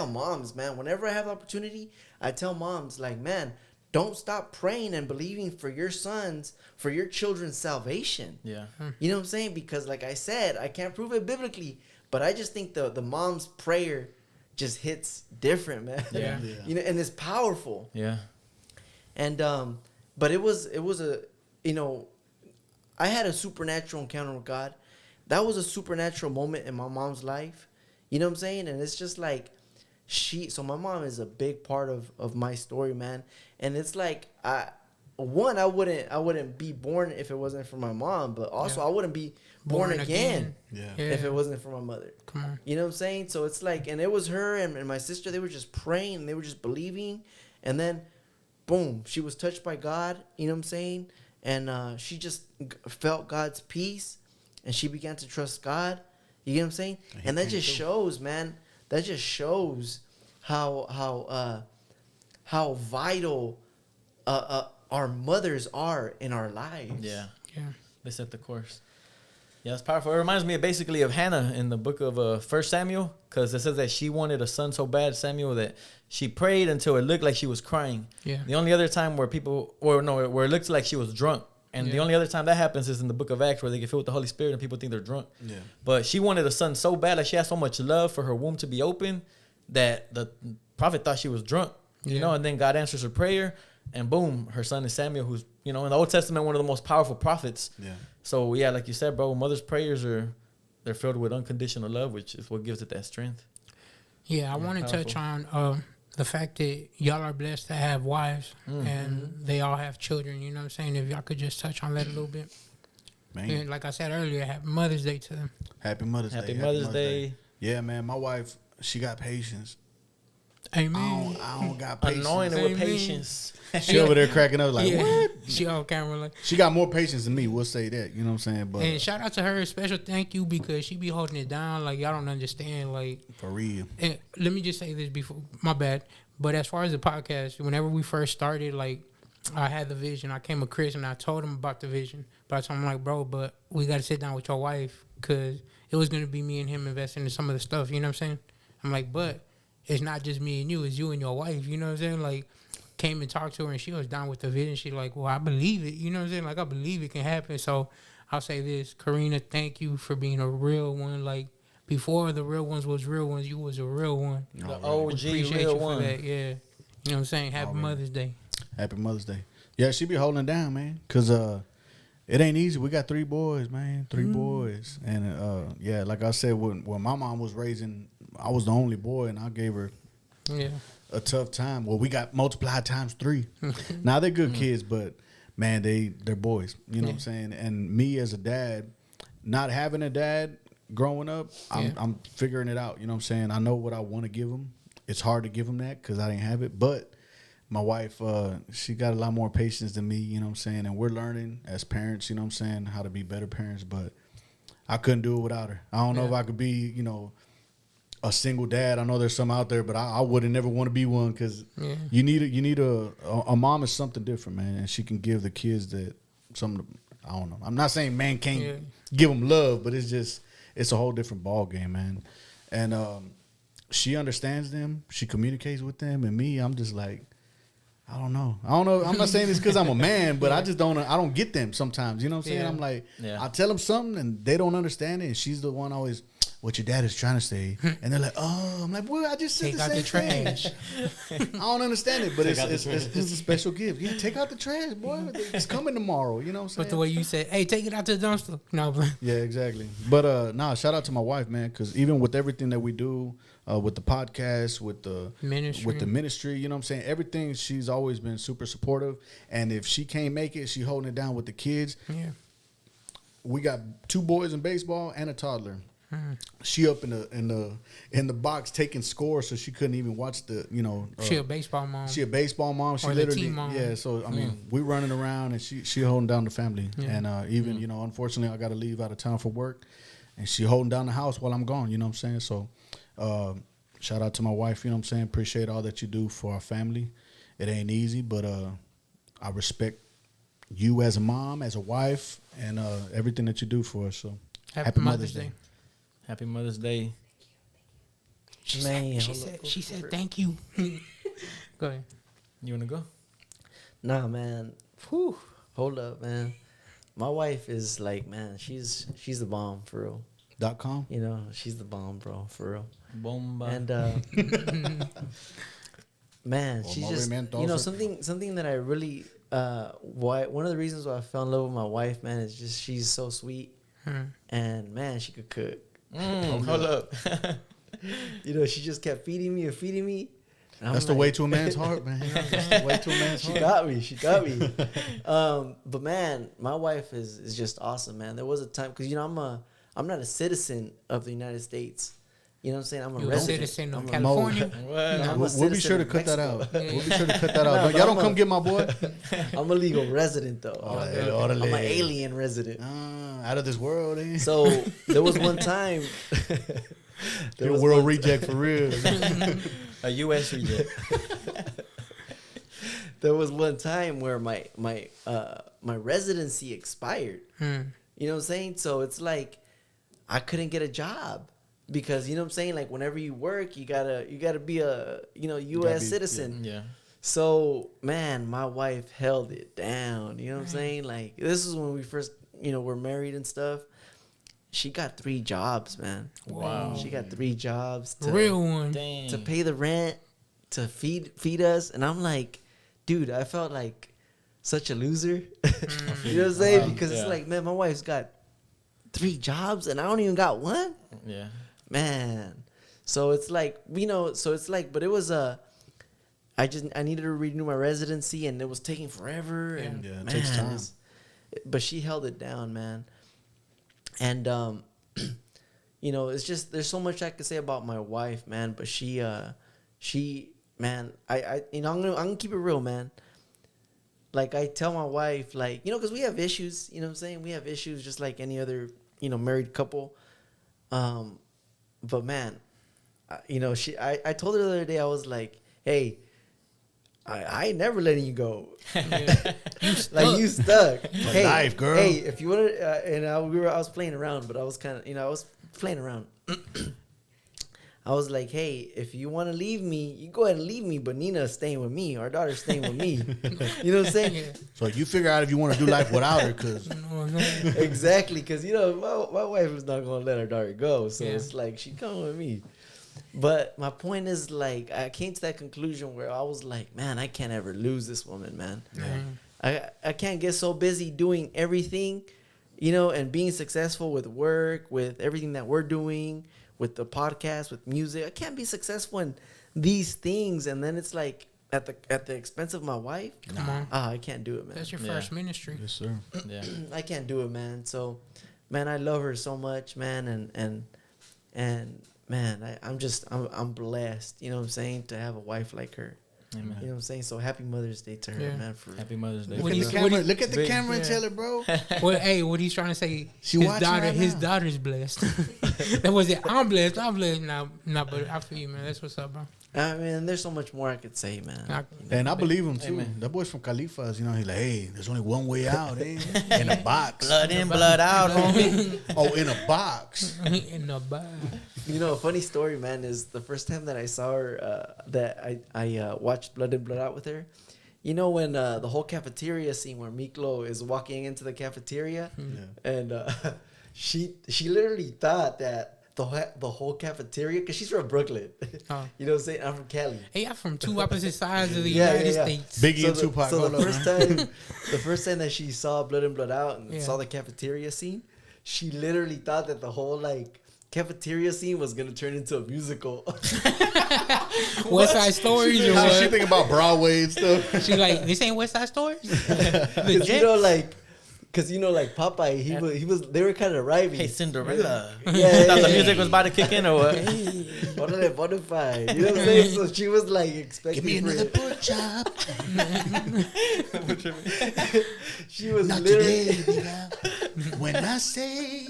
moms, man, whenever I have the opportunity, I tell moms, like, man, don't stop praying and believing for your sons, for your children's salvation. Yeah. You know what I'm saying? Because like I said, I can't prove it biblically, but I just think the mom's prayer just hits different, man. Yeah. Yeah. You know, and it's powerful. Yeah. And but it was a, you know, I had a supernatural encounter with God. That was a supernatural moment in my mom's life. You know what I'm saying? And it's just like so my mom is a big part of my story, man. And it's like I wouldn't be born if it wasn't for my mom, but also I wouldn't be born again Yeah. if it wasn't for my mother. Come on. You know what I'm saying? So it's like, and it was her and my sister, they were just praying, and they were just believing, and then boom, she was touched by God, you know what I'm saying? And she just felt God's peace, and she began to trust God, you know what I'm saying? And that just shows, man, that just shows how vital our mothers are in our lives. Yeah. Yeah. They set the course. Yeah, it's powerful. It reminds me basically of Hannah in the book of 1 Samuel, because it says that she wanted a son so bad, Samuel, that she prayed until it looked like she was crying. Yeah. The only other time where it looks like she was drunk. And the Yeah. only other time that happens is in the book of Acts, where they get filled with the Holy Spirit and people think they're drunk. Yeah. But she wanted a son so bad, like she had so much love for her womb to be open, that the prophet thought she was drunk, you Yeah. know, and then God answers her prayer, and boom, her son is Samuel, who's, you know, in the Old Testament, one of the most powerful prophets. Yeah. So, yeah, like you said, bro, mother's prayers they're filled with unconditional love, which is what gives it that strength. Yeah, I want to touch on the fact that y'all are blessed to have wives and they all have children. You know what I'm saying? If y'all could just touch on that a little bit. Man. And like I said earlier, happy Mother's Day to them. Happy Mother's Day. Happy Mother's Day. Yeah, man. My wife, she got patience. Amen. I don't got patience. Anointed with Amen. patience. She over there cracking up like, Yeah. what? She on camera like. She got more patience than me. We'll say that. You know what I'm saying? But And shout out to her, special thank you, because she be holding it down like y'all don't understand. Like, for real. and let me just say this before, my bad, But as far as the podcast, whenever we first started, like, I had the vision. I came with Chris and I told him about the vision. But I told him, like, bro, but we got to sit down with your wife because it was going to be me and him investing in some of the stuff. You know what I'm saying? I'm like, but it's not just me and you. It's you and your wife. You know what I'm saying? Like, came and talked to her and she was down with the vision. She like, well, I believe it. You know what I'm saying? Like, I believe it can happen. So I'll say this. Karina, thank you for being a real one. Like, before the real ones was real ones, you was a real one. The Oh, OG Appreciate real you one. for that. Yeah. You know what I'm saying? Happy man. Mother's Day. Happy Mother's Day. Yeah, she be holding it down, man. Cause it ain't easy. We got 3 boys, man. 3 boys. And yeah, like I said, when my mom was raising, I was the only boy, and I gave her Yeah. a tough time. Well, we got multiplied times 3. Now they're good kids, but man, they're boys. You know what I'm saying? And me as a dad, not having a dad growing up, I'm figuring it out. You know what I'm saying? I know what I want to give them. It's hard to give them that because I didn't have it, but my wife, she got a lot more patience than me, you know what I'm saying? And we're learning as parents, you know what I'm saying, how to be better parents, but I couldn't do it without her. I don't know if I could be, you know, a single dad. I know there's some out there, but I would have never want to be one because you need a mom is something different, man, and she can give the kids that I don't know. I'm not saying man can't give them love, but it's a whole different ball game, man. And she understands them. She communicates with them, and me, I'm just like, I don't know. I'm not saying this because I'm a man, but I just don't. I don't get them sometimes. You know what I'm saying? Yeah. I'm like, I tell them something and they don't understand it. And she's the one always, what your dad is trying to say, and they're like, oh, I'm like, well, I just said Take the out same the trash. thing. I don't understand it, but it's a special gift. Yeah, take out the trash, boy. It's coming tomorrow. You know what I'm saying? But the way you said, hey, take it out to the dumpster. No, but Yeah, exactly. But shout out to my wife, man, because even with everything that we do, with the podcast, with the ministry, you know what I'm saying? Everything, she's always been super supportive. And if she can't make it, she holding it down with the kids. yeah. We got 2 boys in baseball and a toddler. She up in the box taking scores, so she couldn't even watch the, you know. She a baseball mom. She a baseball mom. She Or the literally, team mom. yeah. So I mean, we running around, and she holding down the family. And even you know, unfortunately, I got to leave out of town for work, and she holding down the house while I'm gone. You know what I'm saying? So, shout out to my wife. You know what I'm saying? Appreciate all that you do for our family. It ain't easy, but I respect you as a mom, as a wife, and everything that you do for us. So Happy Mother's Day. Happy Mother's Day. She Man, said thank you. Go ahead. You want to go? Nah, man. Whew. Hold up, man. My wife is like, man, she's the bomb for real. .com. You know, she's the bomb, bro, for real. Bomba. And man, Well, she's my just, women you know, also- something that I really one of the reasons why I fell in love with my wife, man, is just she's so sweet, and man, she could cook. Hold up. You know, she just kept feeding me. And I'm That's the like- way to a man's heart, man. That's the way to a man's She heart. got me. But man, my wife is just awesome, man. There was a time because you know I'm not a citizen of the United States. You know what I'm saying? I'm a You a resident. citizen of I'm a- California. What? I'm a We'll be citizen sure to of cut that Mexico. out. We'll be sure to cut that No, out. but Y'all I'm don't come a- get my boy. I'm a legal resident though. Oh, I'm orale. an alien resident. Out of this world, eh? So there was one time. You're a world reject for real. A U.S. reject. There was one time where my residency expired. You know what I'm saying? So it's like I couldn't get a job because you know what I'm saying? Like whenever you work, you gotta be a U.S. citizen. Yeah. So man, my wife held it down. You know what I'm saying? Like this is when we first were married and stuff. She got 3 jobs, man. Wow. She got 3 jobs. Real one. Dang. To pay the rent, to feed us, and I'm like, dude, I felt like such a loser. You know what I'm saying? Because it's like, man, my wife's got 3 jobs and I don't even got one. Yeah. Man, so it's like but it was I needed to renew my residency and it was taking forever and Yeah, it man, takes time. but she held it down, man. And it's just there's so much I could say about my wife, man. But she man, I'm gonna keep it real, man. Like I tell my wife, like because we have issues, you know what I'm saying? We have issues just like any other married couple. But man, I told her the other day, I was like, hey, I ain't never letting you go. Yeah. Like you stuck. Hey, life, girl. Hey, if you want to, and I was playing around, but I was kind of, I was playing around. I was like, hey, if you want to leave me, you go ahead and leave me. But Nina's staying with me. Our daughter's staying with me. You know what I'm saying? Yeah. So you figure out if you want to do life without her, because You know what I'm saying? Exactly, because my wife is not gonna let her daughter go, so Yeah. it's like she come with me. But my point is, like, I came to that conclusion where I was like, man, I can't ever lose this woman, man. I can't get so busy doing everything, and being successful with work, with everything that we're doing, with the podcast, with music. I can't be successful in these things, and then it's like at the expense of my wife. Come on. I can't do it, man. That's your Yeah. first ministry. yes, sir. Yeah. I can't do it, man. So, man, I love her so much, man, and man, I'm blessed. You know what I'm saying, to have a wife like her. Amen. You know what I'm saying. So happy Mother's Day to her, Yeah. man. For Happy Mother's Day. What do you- Look at the big- camera and yeah. tell her, bro. Well, hey, what he's trying to say, She his watching daughter, right his now. daughter's blessed. That was it. I'm blessed. Nah, but I feel you, man. That's what's up, bro. I mean, there's so much more I could say, man. And I believe him too. Amen. That boy's from Califas, he's like, hey, there's only one way out, in a box. Blood in, blood out, homie. Oh, in a box. In the bag. A funny story, man, is the first time that I saw her, that I watched Blood In, Blood Out with her. When the whole cafeteria scene where Miklo is walking into the cafeteria, and she literally thought that the whole cafeteria, because she's from Brooklyn. Oh. You know what I'm saying? I'm from Cali. Hey, I'm from two opposite sides of the Yeah, United yeah, yeah. States. Biggie and Tupac. So Hold the up, first man. time, that she saw Blood In, Blood Out and Yeah. saw the cafeteria scene, she literally thought that the whole cafeteria scene was gonna turn into a musical. West Side Stories or How she what? think about Broadway and stuff. She like, this ain't West Side Stories? Because Legit? Popeye, he was they were kind of rhyming. Hey, Cinderella. Yeah, Thought the yeah. music was about to kick in or what? Órale, bonafide. You know what I'm saying? So she was like expecting. Give me for another it. pork chop. She was Not literally. today, nigga. When I say.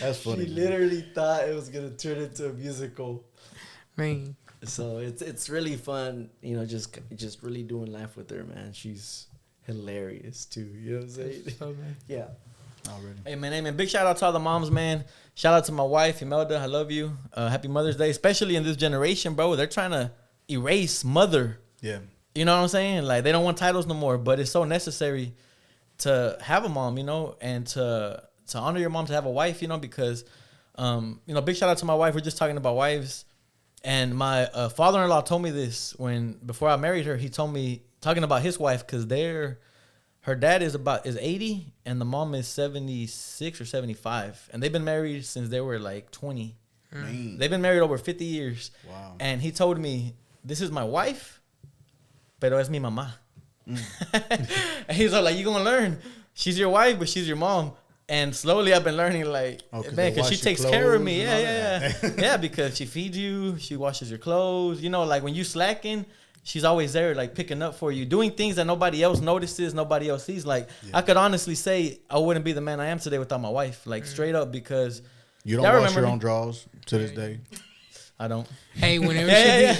That's She funny. literally thought it was gonna turn into a musical. Man. So it's really fun, just really doing life with her, man. She's hilarious too. You know what I'm saying? So, man. Yeah. Already. Hey, man. Big shout out to all the moms, man. Shout out to my wife, Imelda. I love you. Happy Mother's Day. Especially in this generation, bro. They're trying to erase mother. Yeah. You know what I'm saying? Like, they don't want titles no more, but it's so necessary to have a mom, and to honor your mom, to have a wife, because, big shout out to my wife. We're just talking about wives. And my father-in-law told me this before I married her. He told me, talking about his wife, because her dad is 80 and the mom is 76 or 75. And they've been married since they were like 20. Man. They've been married over 50 years. Wow. And he told me, this is my wife, pero es mi mamá. And he's like, you're going to learn. She's your wife, but she's your mom. And slowly I've been learning, like, man, because she takes care of me. Yeah. Yeah, because she feeds you. She washes your clothes. Like when you slacking, she's always there, like picking up for you, doing things that nobody else notices, nobody else sees. Like, I could honestly say I wouldn't be the man I am today without my wife, like straight up, because You don't Y'all wash remember your me? own drawers to this day. I don't. Hey, whenever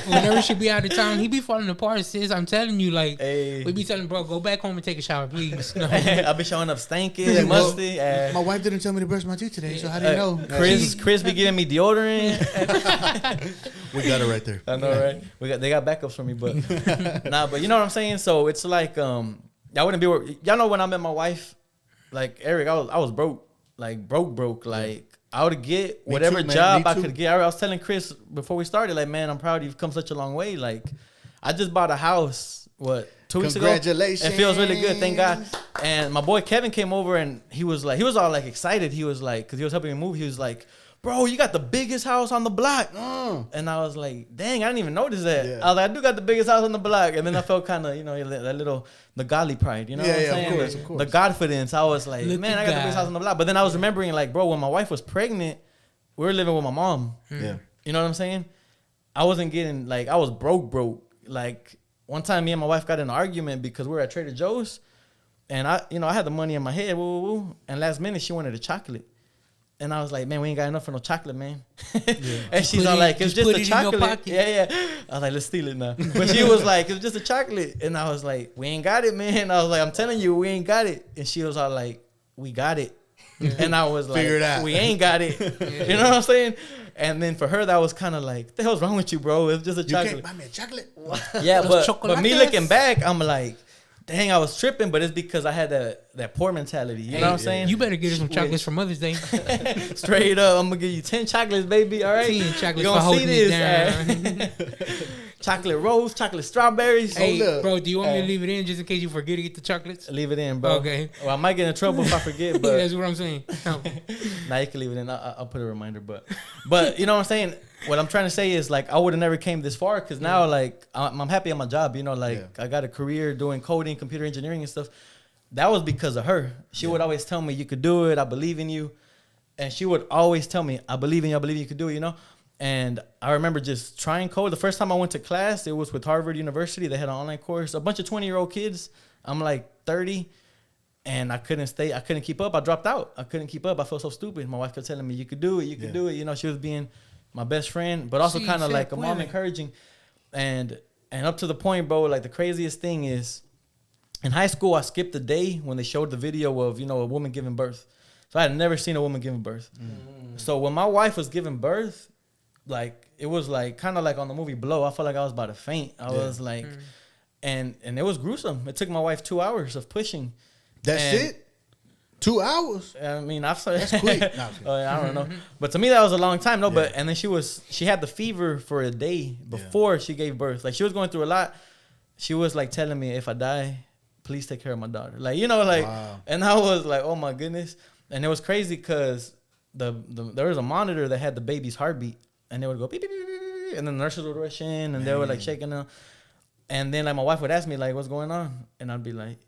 whenever she be out of town, he be falling apart, sis. I'm telling you, like, Hey. we be telling bro, go back home and take a shower, please. No. I be showing up stinking, Yeah, well, musty. My wife didn't tell me to brush my teeth today, so how do you know? Chris be giving me deodorant. We got it right there. I know, right? They got backups for me, but but you know what I'm saying. So it's like I wouldn't be. Y'all know when I met my wife, like Eric, I was broke, like broke. Like I would get whatever too, man. job Me I too. could get. I was telling Chris before we started, like, man, I'm proud you've come such a long way. Like I just bought a house. What, 2 weeks ago? Congratulations. It feels really good, thank God. And my boy Kevin came over and he was all like excited. He was like, because he was helping me move. He was like, bro, you got the biggest house on the block. And I was like, dang, I didn't even notice that. Yeah. I was like, I do got the biggest house on the block. And then I felt kind of, that little, the godly pride, you know what I'm saying? Of course. The Godfidence. I was like, Look man, at I got the biggest God. house on the block. But then I was remembering, like, bro, when my wife was pregnant, we were living with my mom. Yeah. You know what I'm saying? I wasn't getting, like, I was broke. Like, one time me and my wife got in an argument because we were at Trader Joe's. And I had the money in my head, and last minute she wanted a chocolate. And I was like, man, we ain't got enough for no chocolate, man. And she's all like, it's just just put a it in your chocolate. pocket. Yeah. I was like, let's steal it now. But she was like, it's just a chocolate. And I was like, we ain't got it, man. I was like, I'm telling you, we ain't got it. And she was all like, we got it. And I was like, Figure it out. we ain't got it. You know what I'm saying? And then for her, that was kind of like, what the hell's wrong with you, bro? It's just a You chocolate. can't buy me a chocolate. Yeah, Los but me chocolates. looking back, I'm like, dang, I was tripping, but it's because I had that poor mentality. You know what I'm saying? You better get her some chocolates for Mother's Day. Straight up, I'm gonna give you 10 chocolates, baby. All right, 10 chocolates you gonna for holding it this? Chocolate rose, chocolate strawberries. Hey, Hold up. bro, do you want me to leave it in just in case you forget to get the chocolates? Leave it in, bro. Okay. Well, I might get in trouble if I forget, but That's what I'm saying. nah, you can leave it in. I'll put a reminder, but you know what I'm saying. What I'm trying to say is like I would have never came this far because now like I'm happy at my job. You know, like I got a career doing coding, computer engineering, and stuff. That was because of her. She would always tell me, "You could do it. I believe in you," and she would always tell me, "I believe in you. I believe you could do it." You know. And I remember just trying code. The first time I went to class, it was with Harvard University. They had an online course. A bunch of 20-year-old kids. I'm like 30. And I couldn't keep up. I dropped out. I couldn't keep up. I felt so stupid. My wife kept telling me, you could do it. You could do it. You know, she was being my best friend, but also kind of like a mom encouraging. And up to the point, bro, like the craziest thing is in high school, I skipped the day when they showed the video of, you know, a woman giving birth. So I had never seen a woman giving birth. So when my wife was giving birth, like it was like kind of like on the movie Blow. I felt like I was about to faint. I was like, and it was gruesome. It took my wife 2 hours of pushing. That's it? 2 hours? I mean, I've said That's quick. No, I don't know, but to me that was a long time. No, but and then she had the fever for a day before she gave birth. Like she was going through a lot. She was like telling me, if I die, please take care of my daughter. Like, you know, like, and I was like, oh my goodness. And it was crazy because there was a monitor that had the baby's heartbeat, and they would go beep, beep, beep, beep, and then the nurses would rush in, and they were like shaking them. And then like my wife would ask me like, what's going on? And I'd be like,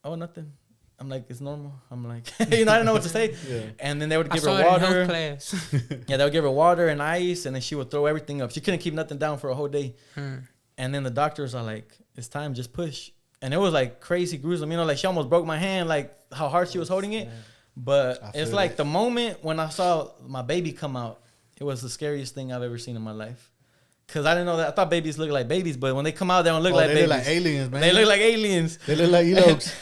oh, nothing. I'm like, it's normal. I'm like, you know, I didn't know what to say. And then they would give her water. Class. Yeah, they would give her water and ice, and then she would throw everything up. She couldn't keep nothing down for a whole day. And then the doctors are like, it's time, just push. And it was like crazy gruesome. You know, like she almost broke my hand, like how hard she was holding it. But it's like the moment when I saw my baby come out, it was the scariest thing I've ever seen in my life. Cause I didn't know that. I thought babies look like babies, but when they come out, they don't look like babies. They look like aliens, man. They look like aliens. They look like Elox.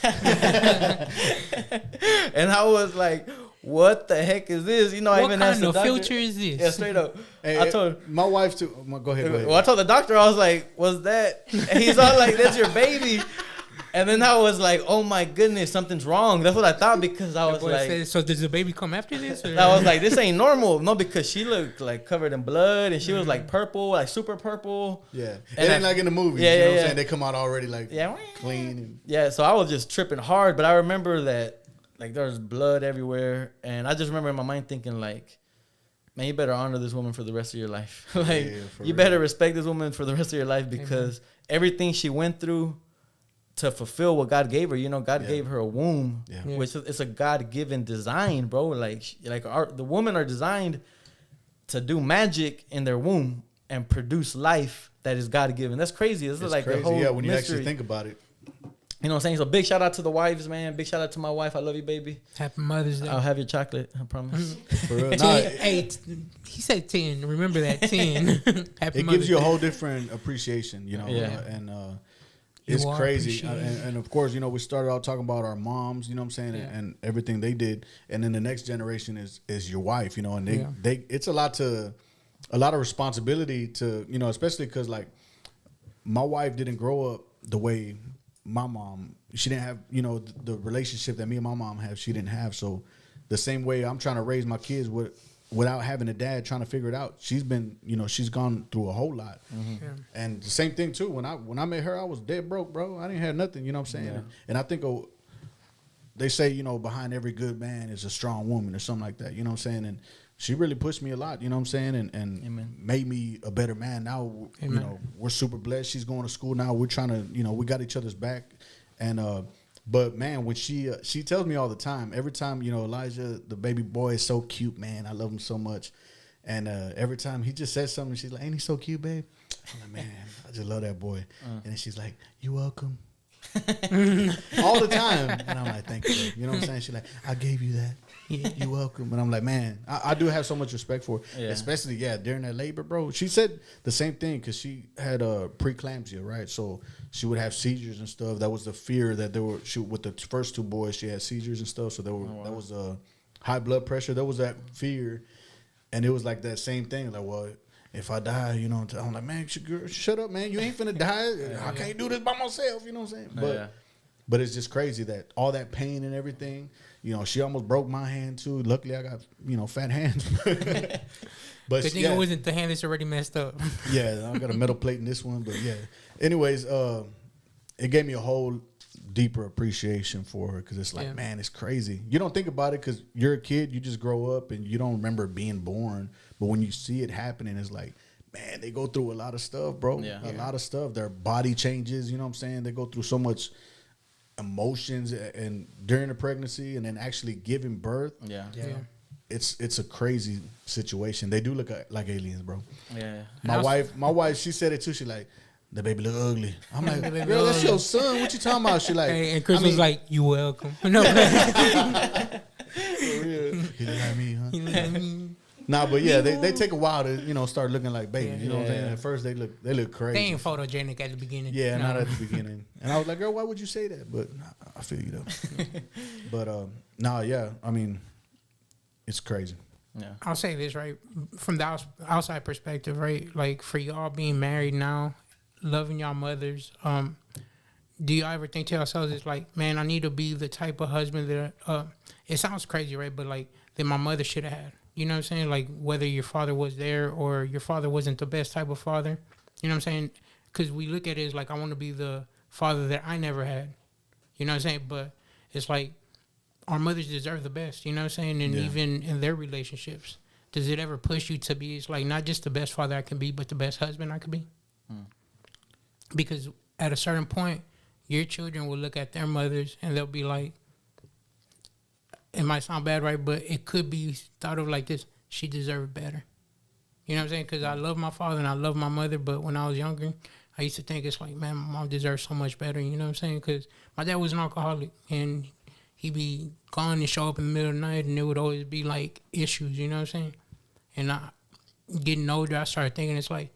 And I was like, what the heck is this? You know, I What even asked kind the of doctor. filter is this? Yeah, straight up. Hey, I told my wife too. Go ahead. Well, I told the doctor, I was like, what's that? And he's all like, that's your baby. And then I was like, oh my goodness, something's wrong. That's what I thought, because I was like, said, so does the baby come after this? Or? I was like, this ain't normal. No, because she looked like covered in blood, and she was like purple, like super purple. Yeah. And it ain't like in the movies. Yeah, you know yeah, what I'm yeah. saying? They come out already like clean. And Yeah, so I was just tripping hard, but I remember that like there was blood everywhere, and I just remember in my mind thinking like, man, you better honor this woman for the rest of your life. Like, for you real. better respect this woman for the rest of your life, because everything she went through to fulfill what God gave her, you know, God gave her a womb, which is a God-given design, bro. Like the women are designed to do magic in their womb and produce life that is God-given. That's crazy. This is like crazy. the whole When you mystery. actually think about it. You know what I'm saying? So big shout out to the wives, man. Big shout out to my wife. I love you, baby. Happy Mother's Day. I'll have your chocolate. I promise. For real. 10, he said 10. Remember that 10. Happy It Mother's gives you a Day. whole different appreciation, you know. Yeah. And it's You are crazy. appreciated. And of course, you know, we started out talking about our moms, you know what I'm saying, and everything they did. And then the next generation is your wife, you know, and they it's a lot of responsibility to, you know, especially because like my wife didn't grow up the way my mom, she didn't have, you know, the relationship that me and my mom have, she didn't have. So the same way I'm trying to raise my kids without having a dad, trying to figure it out. She's been, you know, she's gone through a whole lot. And the same thing too, when I met her, I was dead broke, bro. I didn't have nothing, you know what I'm saying? And I think they say, you know, behind every good man is a strong woman or something like that, you know what I'm saying? And she really pushed me a lot, you know what I'm saying? And made me a better man. Now, you know, we're super blessed. She's going to school now. We're trying to, you know, we got each other's back. And, but man, when she tells me all the time, every time, you know, Elijah, the baby boy, is so cute, man. I love him so much. And every time he just says something, she's like, ain't he so cute, babe? I'm like, man, I just love that boy. And then she's like, you welcome. all the time. And I'm like, thank you, babe. You know what I'm saying? She's like, I gave you that. Yeah. You're welcome. And I'm like, man, I do have so much respect for her. Yeah. Especially, during that labor, bro. She said the same thing because she had preeclampsia, right? So she would have seizures and stuff. That was the fear that there were, with the first 2 boys, she had seizures and stuff. So that was high blood pressure. There was that fear. And it was like that same thing. Like, well, if I die, you know, I'm like, man, shut up, man. You ain't finna die. I can't do this by myself. You know what I'm saying? But it's just crazy that all that pain and everything, you know, she almost broke my hand too. Luckily, I got, you know, fat hands. But good thing it wasn't the hand that's already messed up. Yeah, I got a metal plate in this one. But yeah. Anyways, it gave me a whole deeper appreciation for her because it's like, man, it's crazy. You don't think about it because you're a kid. You just grow up and you don't remember being born. But when you see it happening, it's like, man, they go through a lot of stuff, bro. Yeah. A lot of stuff. Their body changes, you know what I'm saying? They go through so much emotions and during the pregnancy and then actually giving birth. Yeah. It's a crazy situation. They do look like aliens, bro. Yeah. My wife, she said it too. She like, the baby look ugly. I'm like, girl, that's your son. What you talking about? She like, and Chris was like, you welcome. No. For real. He look like me, huh? He look like me. Nah, but yeah, they take a while to, you know, start looking like babies. You know what I'm saying? At first they look crazy. They ain't photogenic at the beginning. Yeah, not at the beginning. And I was like, girl, why would you say that? But I feel you though. But I mean, it's crazy. Yeah. I'll say this, right? From the outside perspective, right? Like for y'all being married now, loving y'all mothers, do y'all ever think to yourselves, it's like, man, I need to be the type of husband that it sounds crazy, right? But like that my mother should have had. You know what I'm saying? Like whether your father was there or your father wasn't the best type of father. You know what I'm saying? Because we look at it as like, I want to be the father that I never had. You know what I'm saying? But it's like our mothers deserve the best. You know what I'm saying? And even in their relationships, does it ever push you to be, it's like not just the best father I can be, but the best husband I could be? Because at a certain point, your children will look at their mothers and they'll be like, it might sound bad, right? But it could be thought of like this. She deserved better. You know what I'm saying? Because I love my father and I love my mother. But when I was younger, I used to think it's like, man, my mom deserves so much better. You know what I'm saying? Because my dad was an alcoholic and he'd be gone and show up in the middle of the night and there would always be like issues. You know what I'm saying? And I, getting older, I started thinking it's like,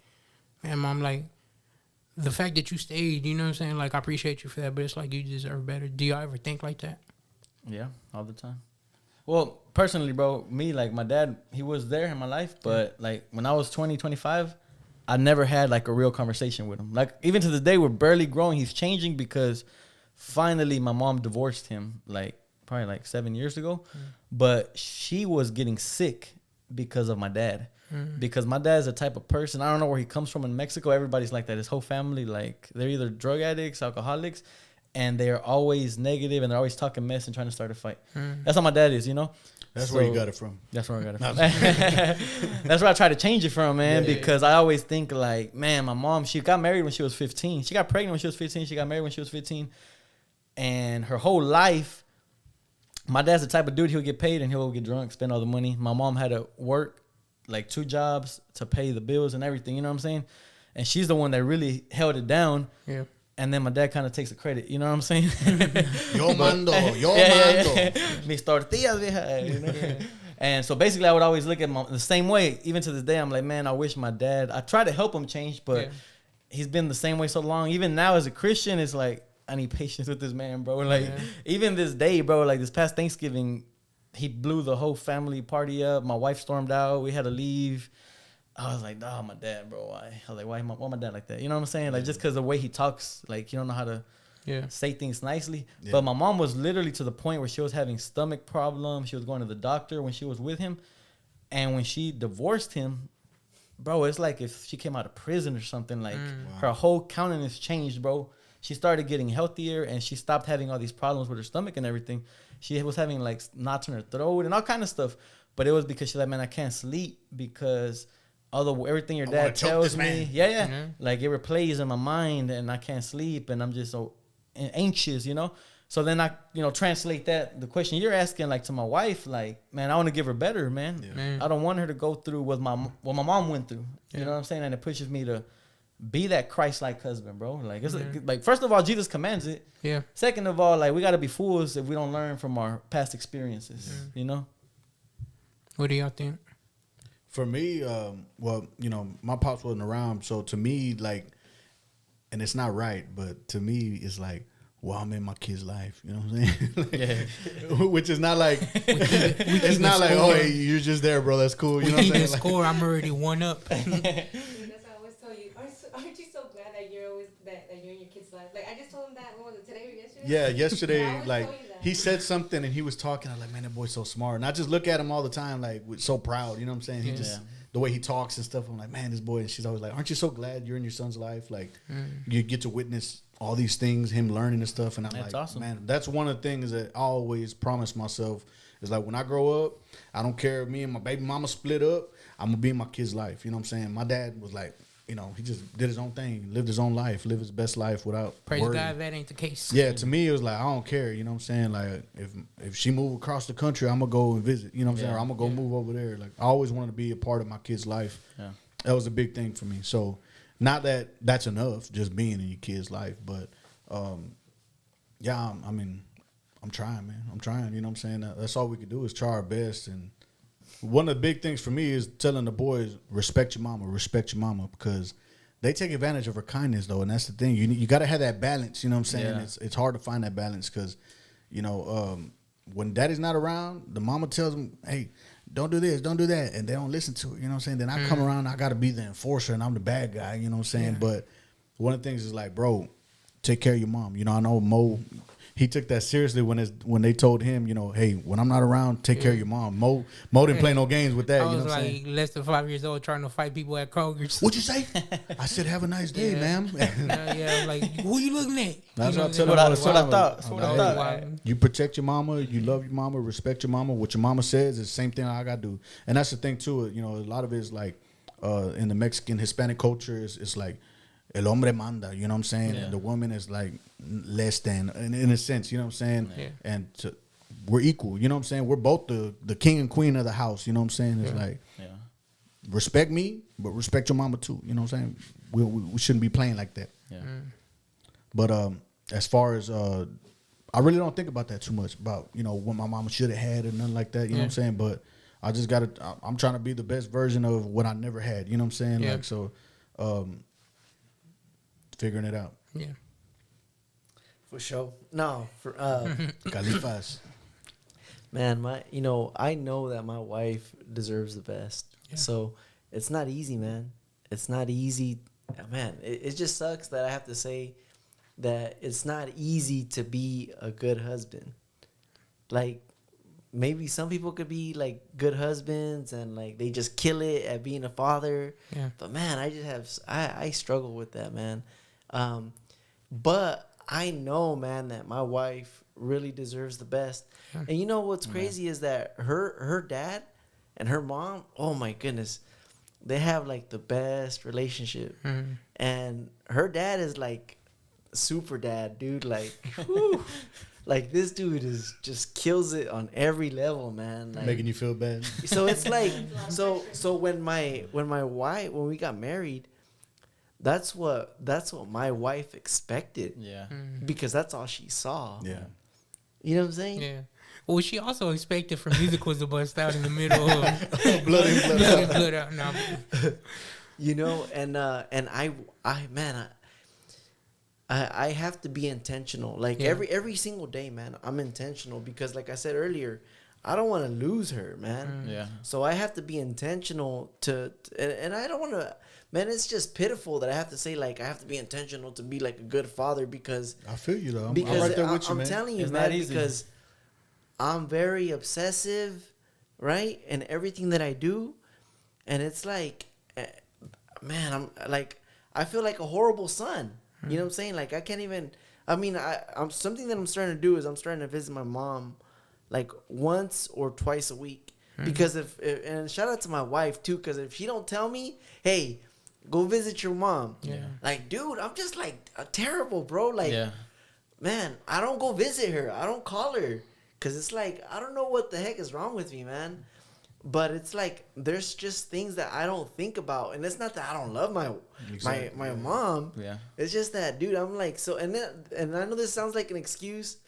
man, mom, like, the fact that you stayed, you know what I'm saying? Like, I appreciate you for that, but it's like you deserve better. Do y'all ever think like that? Yeah, all the time. Well, personally, bro, me, like, my dad, he was there in my life, but, like, when I was 20, 25, I never had, like, a real conversation with him. Like, even to this day, we're barely growing. He's changing because finally my mom divorced him, like, probably, like, 7 years ago. But she was getting sick because of my dad. Because my dad's the type of person, I don't know where he comes from in Mexico. Everybody's like that. His whole family, like, they're either drug addicts, alcoholics, and they're always negative and they're always talking mess and trying to start a fight. That's how my dad is, you know? That's where you got it from. That's where I got it from. That's where I try to change it from, man, because I always think like, man, my mom, she got married when she was 15. She got pregnant when she was 15. She got married when she was 15. And her whole life, my dad's the type of dude, he'll get paid and he'll get drunk, spend all the money. My mom had to work like 2 jobs to pay the bills and everything, you know what I'm saying? And she's the one that really held it down. Yeah. And then my dad kind of takes the credit, you know what I'm saying? Yo mando. Mis tortillas, vieja, you know? And so basically I would always look at the same way. Even to this day, I'm like, man, I wish my dad, I try to help him change, but he's been the same way so long. Even now as a Christian, it's like, I need patience with this man, bro. Like, even this day, bro, like this past Thanksgiving, he blew the whole family party up. My wife stormed out. We had to leave. I was like, oh, my dad, bro. Why? I was like, why my dad like that? You know what I'm saying? Like, just because the way he talks, like, you don't know how to say things nicely. Yeah. But my mom was literally to the point where she was having stomach problems. She was going to the doctor when she was with him. And when she divorced him, bro, it's like if she came out of prison or something. Like, her whole countenance changed, bro. She started getting healthier, and she stopped having all these problems with her stomach and everything. She was having, like, knots in her throat and all kind of stuff. But it was because she's like, man, I can't sleep because although everything your dad tells me, like, it replays in my mind and I can't sleep and I'm just so anxious, you know? So then I, you know, translate that, the question you're asking, like, to my wife, like, man, I want to give her better, man. I don't want her to go through what my mom went through. You know what I'm saying? And it pushes me to be that Christ-like husband, bro. Like, it's like, first of all, Jesus commands it. Yeah. Second of all, like, we got to be fools if we don't learn from our past experiences, you know? What do y'all think? For me, well, you know, my pops wasn't around, so to me, like, and it's not right, but to me, it's like, well, I'm in my kid's life, you know what I'm saying? Like, which is not like, it's not like, oh, hey, you're just there, bro. That's cool. You know what I'm saying? The score, I'm already 1-up. That's what I always tell you. Aren't you so glad that you're always that you're in your kid's life? Like I just told him that. What was it, today or yesterday? Yeah, yesterday, I always like tell you that. he said something and he was talking. I was like, man, that boy's so smart. And I just look at him all the time, like so proud. You know what I'm saying? He just the way he talks and stuff. I'm like, man, this boy. And she's always like, aren't you so glad you're in your son's life? Like you get to witness all these things, him learning and stuff. And I'm That's like, awesome. man, that's one of the things that I always promise myself is like when I grow up, I don't care if me and my baby mama split up, I'm gonna be in my kid's life. You know what I'm saying? My dad was like, you know, he just did his own thing, lived his own life, lived his best life without Praise worrying. God, that ain't the case. Yeah, to me it was like I don't care, you know what I'm saying? Like if she move across the country, I'm gonna go and visit, you know what I'm saying? Or I'm gonna go move over there. Like I always wanted to be a part of my kid's life. Yeah. That was a big thing for me. So not that that's enough, just being in your kid's life, but yeah, I mean, I'm trying, man. I'm trying, you know what I'm saying? That's all we can do is try our best. And one of the big things for me is telling the boys, respect your mama, because they take advantage of her kindness, though, and that's the thing. You got to have that balance, you know what I'm saying? Yeah. It's hard to find that balance because, you know, when daddy's not around, the mama tells them, hey, don't do this, don't do that, and they don't listen to it, you know what I'm saying? Then I come around, I got to be the enforcer, and I'm the bad guy, you know what I'm saying? But one of the things is like, bro, take care of your mom. You know, I know Mo, he took that seriously when they told him, you know, hey, when I'm not around, take care of your mom. Mo didn't play no games with that. I You know was what I'm like saying? less than 5 years old trying to fight people at Kroger's. What'd you say? I said, have a nice day, ma'am. Yeah, like, who you looking at? That's You what I know tell what them I'm all the That's what I time. thought. That's what I Hey, thought. you protect your mama, you love your mama, respect your mama. What your mama says is the same thing I got to do. And that's the thing, too. You know, a lot of it is like in the Mexican, Hispanic culture, it's like, el hombre manda, you know what I'm saying? Yeah. And the woman is like less than, in a sense, you know what I'm saying? Yeah. And we're equal, you know what I'm saying? We're both the king and queen of the house, you know what I'm saying? It's like, respect me, but respect your mama too, you know what I'm saying? We shouldn't be playing like that. Yeah. But as far as, I really don't think about that too much, about, you know, what my mama should have had or nothing like that, you know what I'm saying? But I just got to, I'm trying to be the best version of what I never had, you know what I'm saying? Yeah. Like, so, figuring it out. Yeah. For sure. No, for Califas. man, I know that my wife deserves the best. Yeah. So it's not easy, man. It's not easy, man. It just sucks that I have to say that it's not easy to be a good husband. Like, maybe some people could be like good husbands and like they just kill it at being a father. Yeah. But man, I struggle with that, man. But I know, man, that my wife really deserves the best. Yeah. And you know what's crazy is that her dad and her mom, oh my goodness, they have like the best relationship. Mm-hmm. And her dad is like super dad, dude. Like, whew, like this dude is just kills it on every level, man. Like, Making you feel bad. so it's like so when we got married, that's what my wife expected. Yeah. Because that's all she saw. Yeah. You know what I'm saying? Yeah. Well, she also expected for musicals to bust out in the middle of Blood in, blood blood out. in, blood out. No, You know, and I have to be intentional. Like every single day, man, I'm intentional because like I said earlier, I don't want to lose her, man. Yeah. So I have to be intentional and I don't want to, man, it's just pitiful that I have to say like I have to be intentional to be like a good father because I feel you though. I'm because right there with you, I'm man. telling you, It's man, not easy. because I'm very obsessive, right? In everything that I do. And it's like, man, I'm like, I feel like a horrible son. You know what I'm saying? Like, I can't even, I'm something that I'm starting to do is I'm starting to visit my mom like once or twice a week. Because if and shout out to my wife too, because if she don't tell me, hey, go visit your mom. Yeah. Like, dude, I'm just like terrible, bro. Like, Yeah. man, I don't go visit her. I don't call her. Because it's like, I don't know what the heck is wrong with me, man. but it's like there's just things that I don't think about, and it's not that I don't love my mom. Yeah. It's just that, dude, I'm like so, and I know this sounds like an excuse,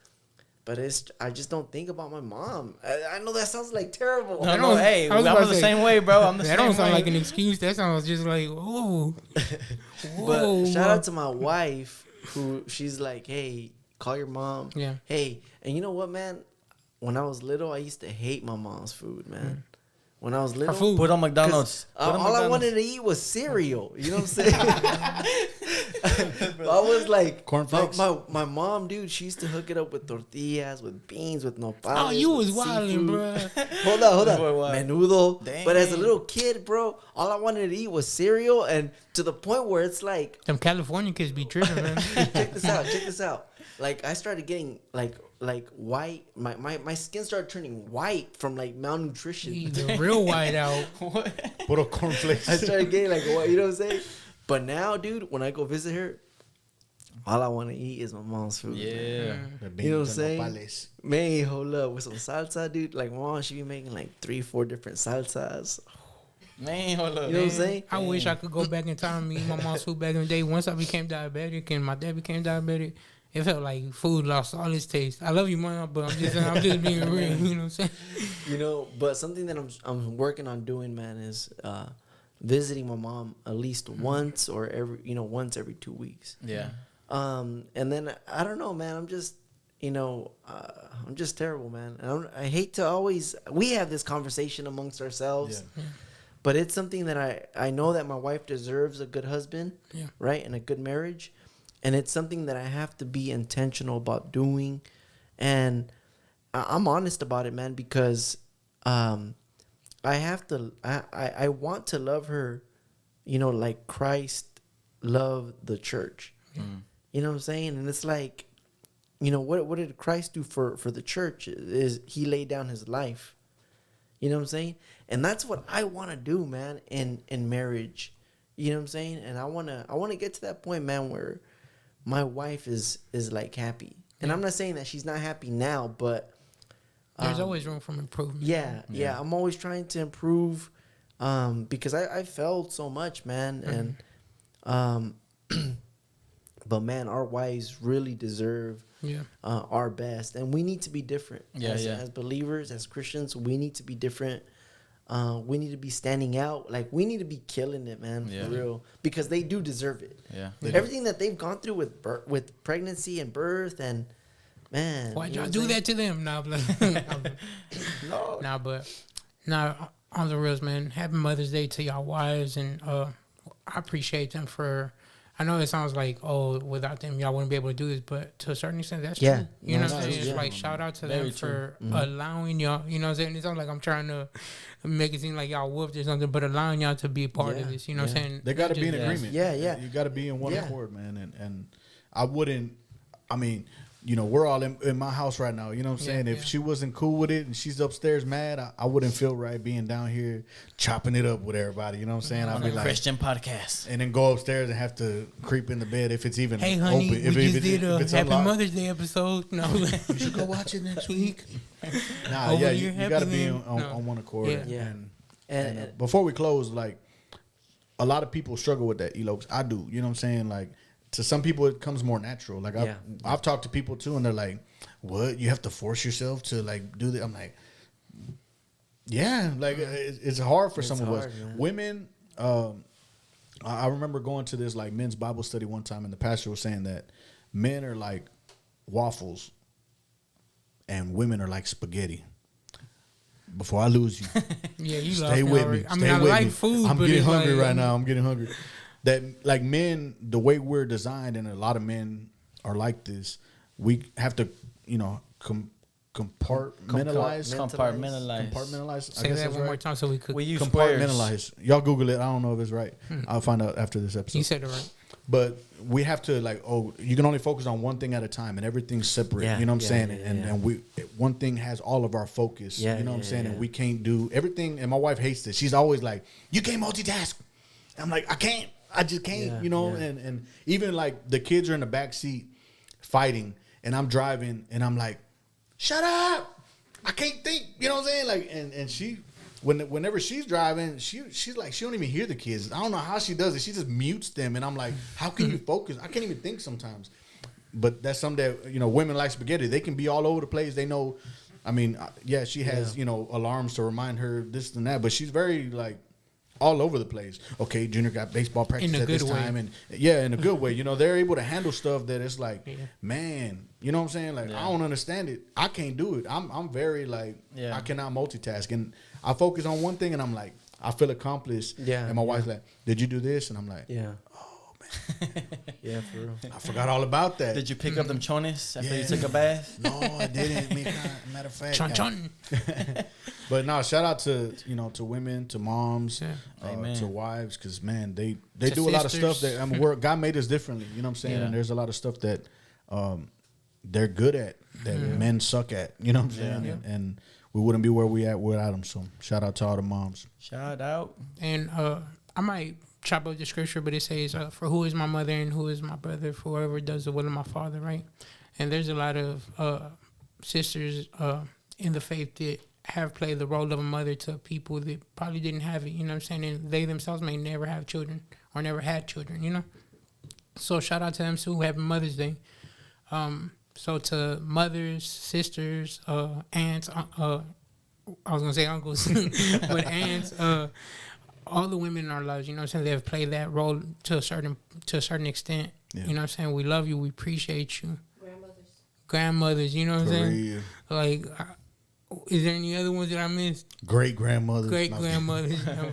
but I just don't think about my mom. I know that sounds like terrible. No, hey, I'm the same way, bro. I'm the same way. That don't sound like an excuse. That sounds just like, whoa. But shout out to my wife, who she's like, hey, call your mom. Yeah. Hey, and you know what, man? When I was little, I used to hate my mom's food, man. When I was little, food. Put on McDonald's. all I wanted to eat was cereal. You know what I'm saying? I was like, cornflakes. My mom, dude, she used to hook it up with tortillas, with beans, with nopales. Oh, you was with wilding, seafood. bro. Hold on. Boy, what? Menudo. Dang. But as a little kid, bro, all I wanted to eat was cereal, and to the point where it's like, Them California kids be tripping, man. check this out. Like I started getting like white. My skin started turning white from like malnutrition. The real white out. Put a cornflakes. I started getting like what, you know what I'm saying? But now, dude, when I go visit her, all I want to eat is my mom's food. Yeah. Man. You know what I'm saying? Man, hold up with some salsa, dude. Like my mom, she be making like 3-4 different salsas. Man, hold up. You know what I'm saying? I wish I could go back in time and eat my mom's food back in the day. Once I became diabetic and my dad became diabetic, it felt like food lost all its taste. I love you, mom, but I'm just being real. You know what I'm saying? You know, but something that I'm working on doing, man, is visiting my mom at least once or once every 2 weeks. Yeah. And then I don't know, man. I'm just, I'm just terrible, man. And I hate to always. We have this conversation amongst ourselves, but it's something that I know that my wife deserves a good husband, right, and a good marriage, and it's something that I have to be intentional about doing, and I'm honest about it, man, because I have to. I want to love her, like Christ loved the church. You know what I'm saying? And it's like, what did Christ do for the church? Is he laid down his life. You know what I'm saying? And that's what I want to do, man, in marriage. You know what I'm saying? And I want to get to that point, man, where my wife is like happy. And I'm not saying that she's not happy now, but there's always room for improvement. Yeah. I'm always trying to improve because I failed so much, man. And but man, our wives really deserve our best, and we need to be different. As believers, as Christians, we need to be different. We need to be standing out. Like, we need to be killing it, man, for real, because they do deserve it. Yeah, everything that they've gone through with pregnancy and birth, and man, why'd y'all do that to them? Nah, on the reals, man. Happy Mother's Day to y'all wives, and I appreciate them for. I know it sounds like, without them, y'all wouldn't be able to do this, but to a certain extent, that's true. You know what I'm saying? It's like, shout out to them for allowing y'all, you know what I'm saying? It's not like I'm trying to make it seem like y'all whooped or something, but allowing y'all to be a part of this, you know what I'm saying? They got to be in agreement. Yeah. You got to be in one accord, man. And I wouldn't, we're all in my house right now. You know what I'm saying? If she wasn't cool with it and she's upstairs mad, I wouldn't feel right being down here chopping it up with everybody. You know what I'm saying? On a Christian podcast. And then go upstairs and have to creep in the bed if it's even hey, honey, open. We just did a Happy unlocked. Mother's Day episode. No, you should go watch it next week. You got to be on one accord. And before we close, like, a lot of people struggle with that, elopes. I do. You know what I'm saying? Like, to some people, it comes more natural. Like, I've talked to people, too, and they're like, what? You have to force yourself to, like, do that? I'm like, yeah. Like, it's hard for some of us. Man. Women, I remember going to this, like, men's Bible study one time, and the pastor was saying that men are like waffles and women are like spaghetti. Before I lose you. You stay with me. I like food. I'm getting hungry right now. I'm getting hungry. That, like, men, the way we're designed, and a lot of men are like this, we have to, compartmentalize. Say that one more time so we could. We use compartmentalize. Y'all Google it. I don't know if it's right. I'll find out after this episode. You said it right. But we have to, like, you can only focus on one thing at a time, and everything's separate. You know what I'm saying? And one thing has all of our focus. You know what I'm saying? And we can't do everything. And my wife hates this. She's always like, "You can't multitask." I'm like, I can't. I just can't. And even, like, the kids are in the back seat fighting, and I'm driving, and I'm like, "Shut up! I can't think." You know what I'm saying? Like, and she whenever she's driving, she's like, she don't even hear the kids. I don't know how she does it. She just mutes them, and I'm like, how can you focus? I can't even think sometimes. But that's something that, you know, women like spaghetti. They can be all over the place. They know. I mean, yeah, she has, you know, alarms to remind her this and that, but she's very like all over the place. Okay, Junior got baseball practice at this time, and in a good way. You know, they're able to handle stuff that it's like, man, you know what I'm saying? Like, I don't understand it. I can't do it. I'm very like, I cannot multitask, and I focus on one thing, and I'm like, I feel accomplished. Yeah. And my wife's like, did you do this? And I'm like, yeah, for real. I forgot all about that. Did you pick up them chones after you took a bath? No, I didn't. Matter of fact, chon. But no, shout out to, you know, to women, to moms, to wives, because man, they do a lot of stuff that, I mean, God made us differently. You know what I'm saying? And there's a lot of stuff that they're good at that men suck at. You know what I'm saying? And we wouldn't be where we at without them. So shout out to all the moms. Shout out. And I might chop up the scripture, but it says, for who is my mother and who is my brother, for whoever does the will of my father, right? And there's a lot of sisters in the faith that have played the role of a mother to people that probably didn't have it, you know what I'm saying? And they themselves may never have children or never had children, you know? So shout out to them too, happy Mother's Day. So to mothers, sisters, aunts, I was going to say uncles, but aunts, all the women in our lives, you know what I'm saying, they've played that role to a certain extent. Yeah. You know what I'm saying? We love you. We appreciate you. Grandmothers, you know what I'm saying? Like, is there any other ones that I missed? Great grandmothers. You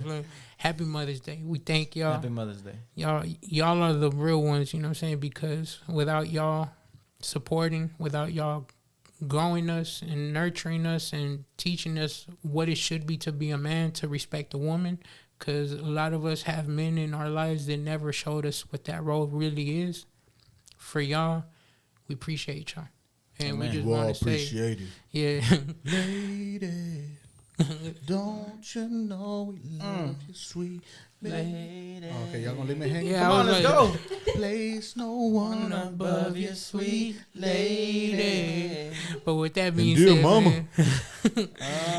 know, happy Mother's Day. We thank y'all. Happy Mother's Day. Y'all are the real ones, you know what I'm saying? Because without y'all supporting, without y'all growing us and nurturing us and teaching us what it should be to be a man, to respect a woman, because a lot of us have men in our lives that never showed us what that role really is. For y'all, we appreciate y'all. And we just want to say, lady, don't you know we love you, sweet lady. Okay, y'all gonna leave me hanging? Yeah, come on, let's go. Place no one above you, sweet lady. But with that being said, mama,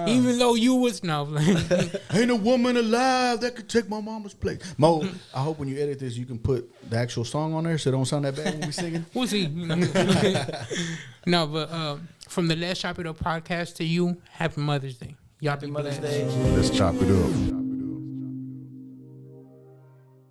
even though you was ain't a woman alive that could take my mama's place. Mo, I hope when you edit this, you can put the actual song on there so it don't sound that bad when we singing. We'll see. No, but from the Let's Chop It Up podcast to you, happy Mother's Day. Y'all Happy Mother's Day. Let's chop it up.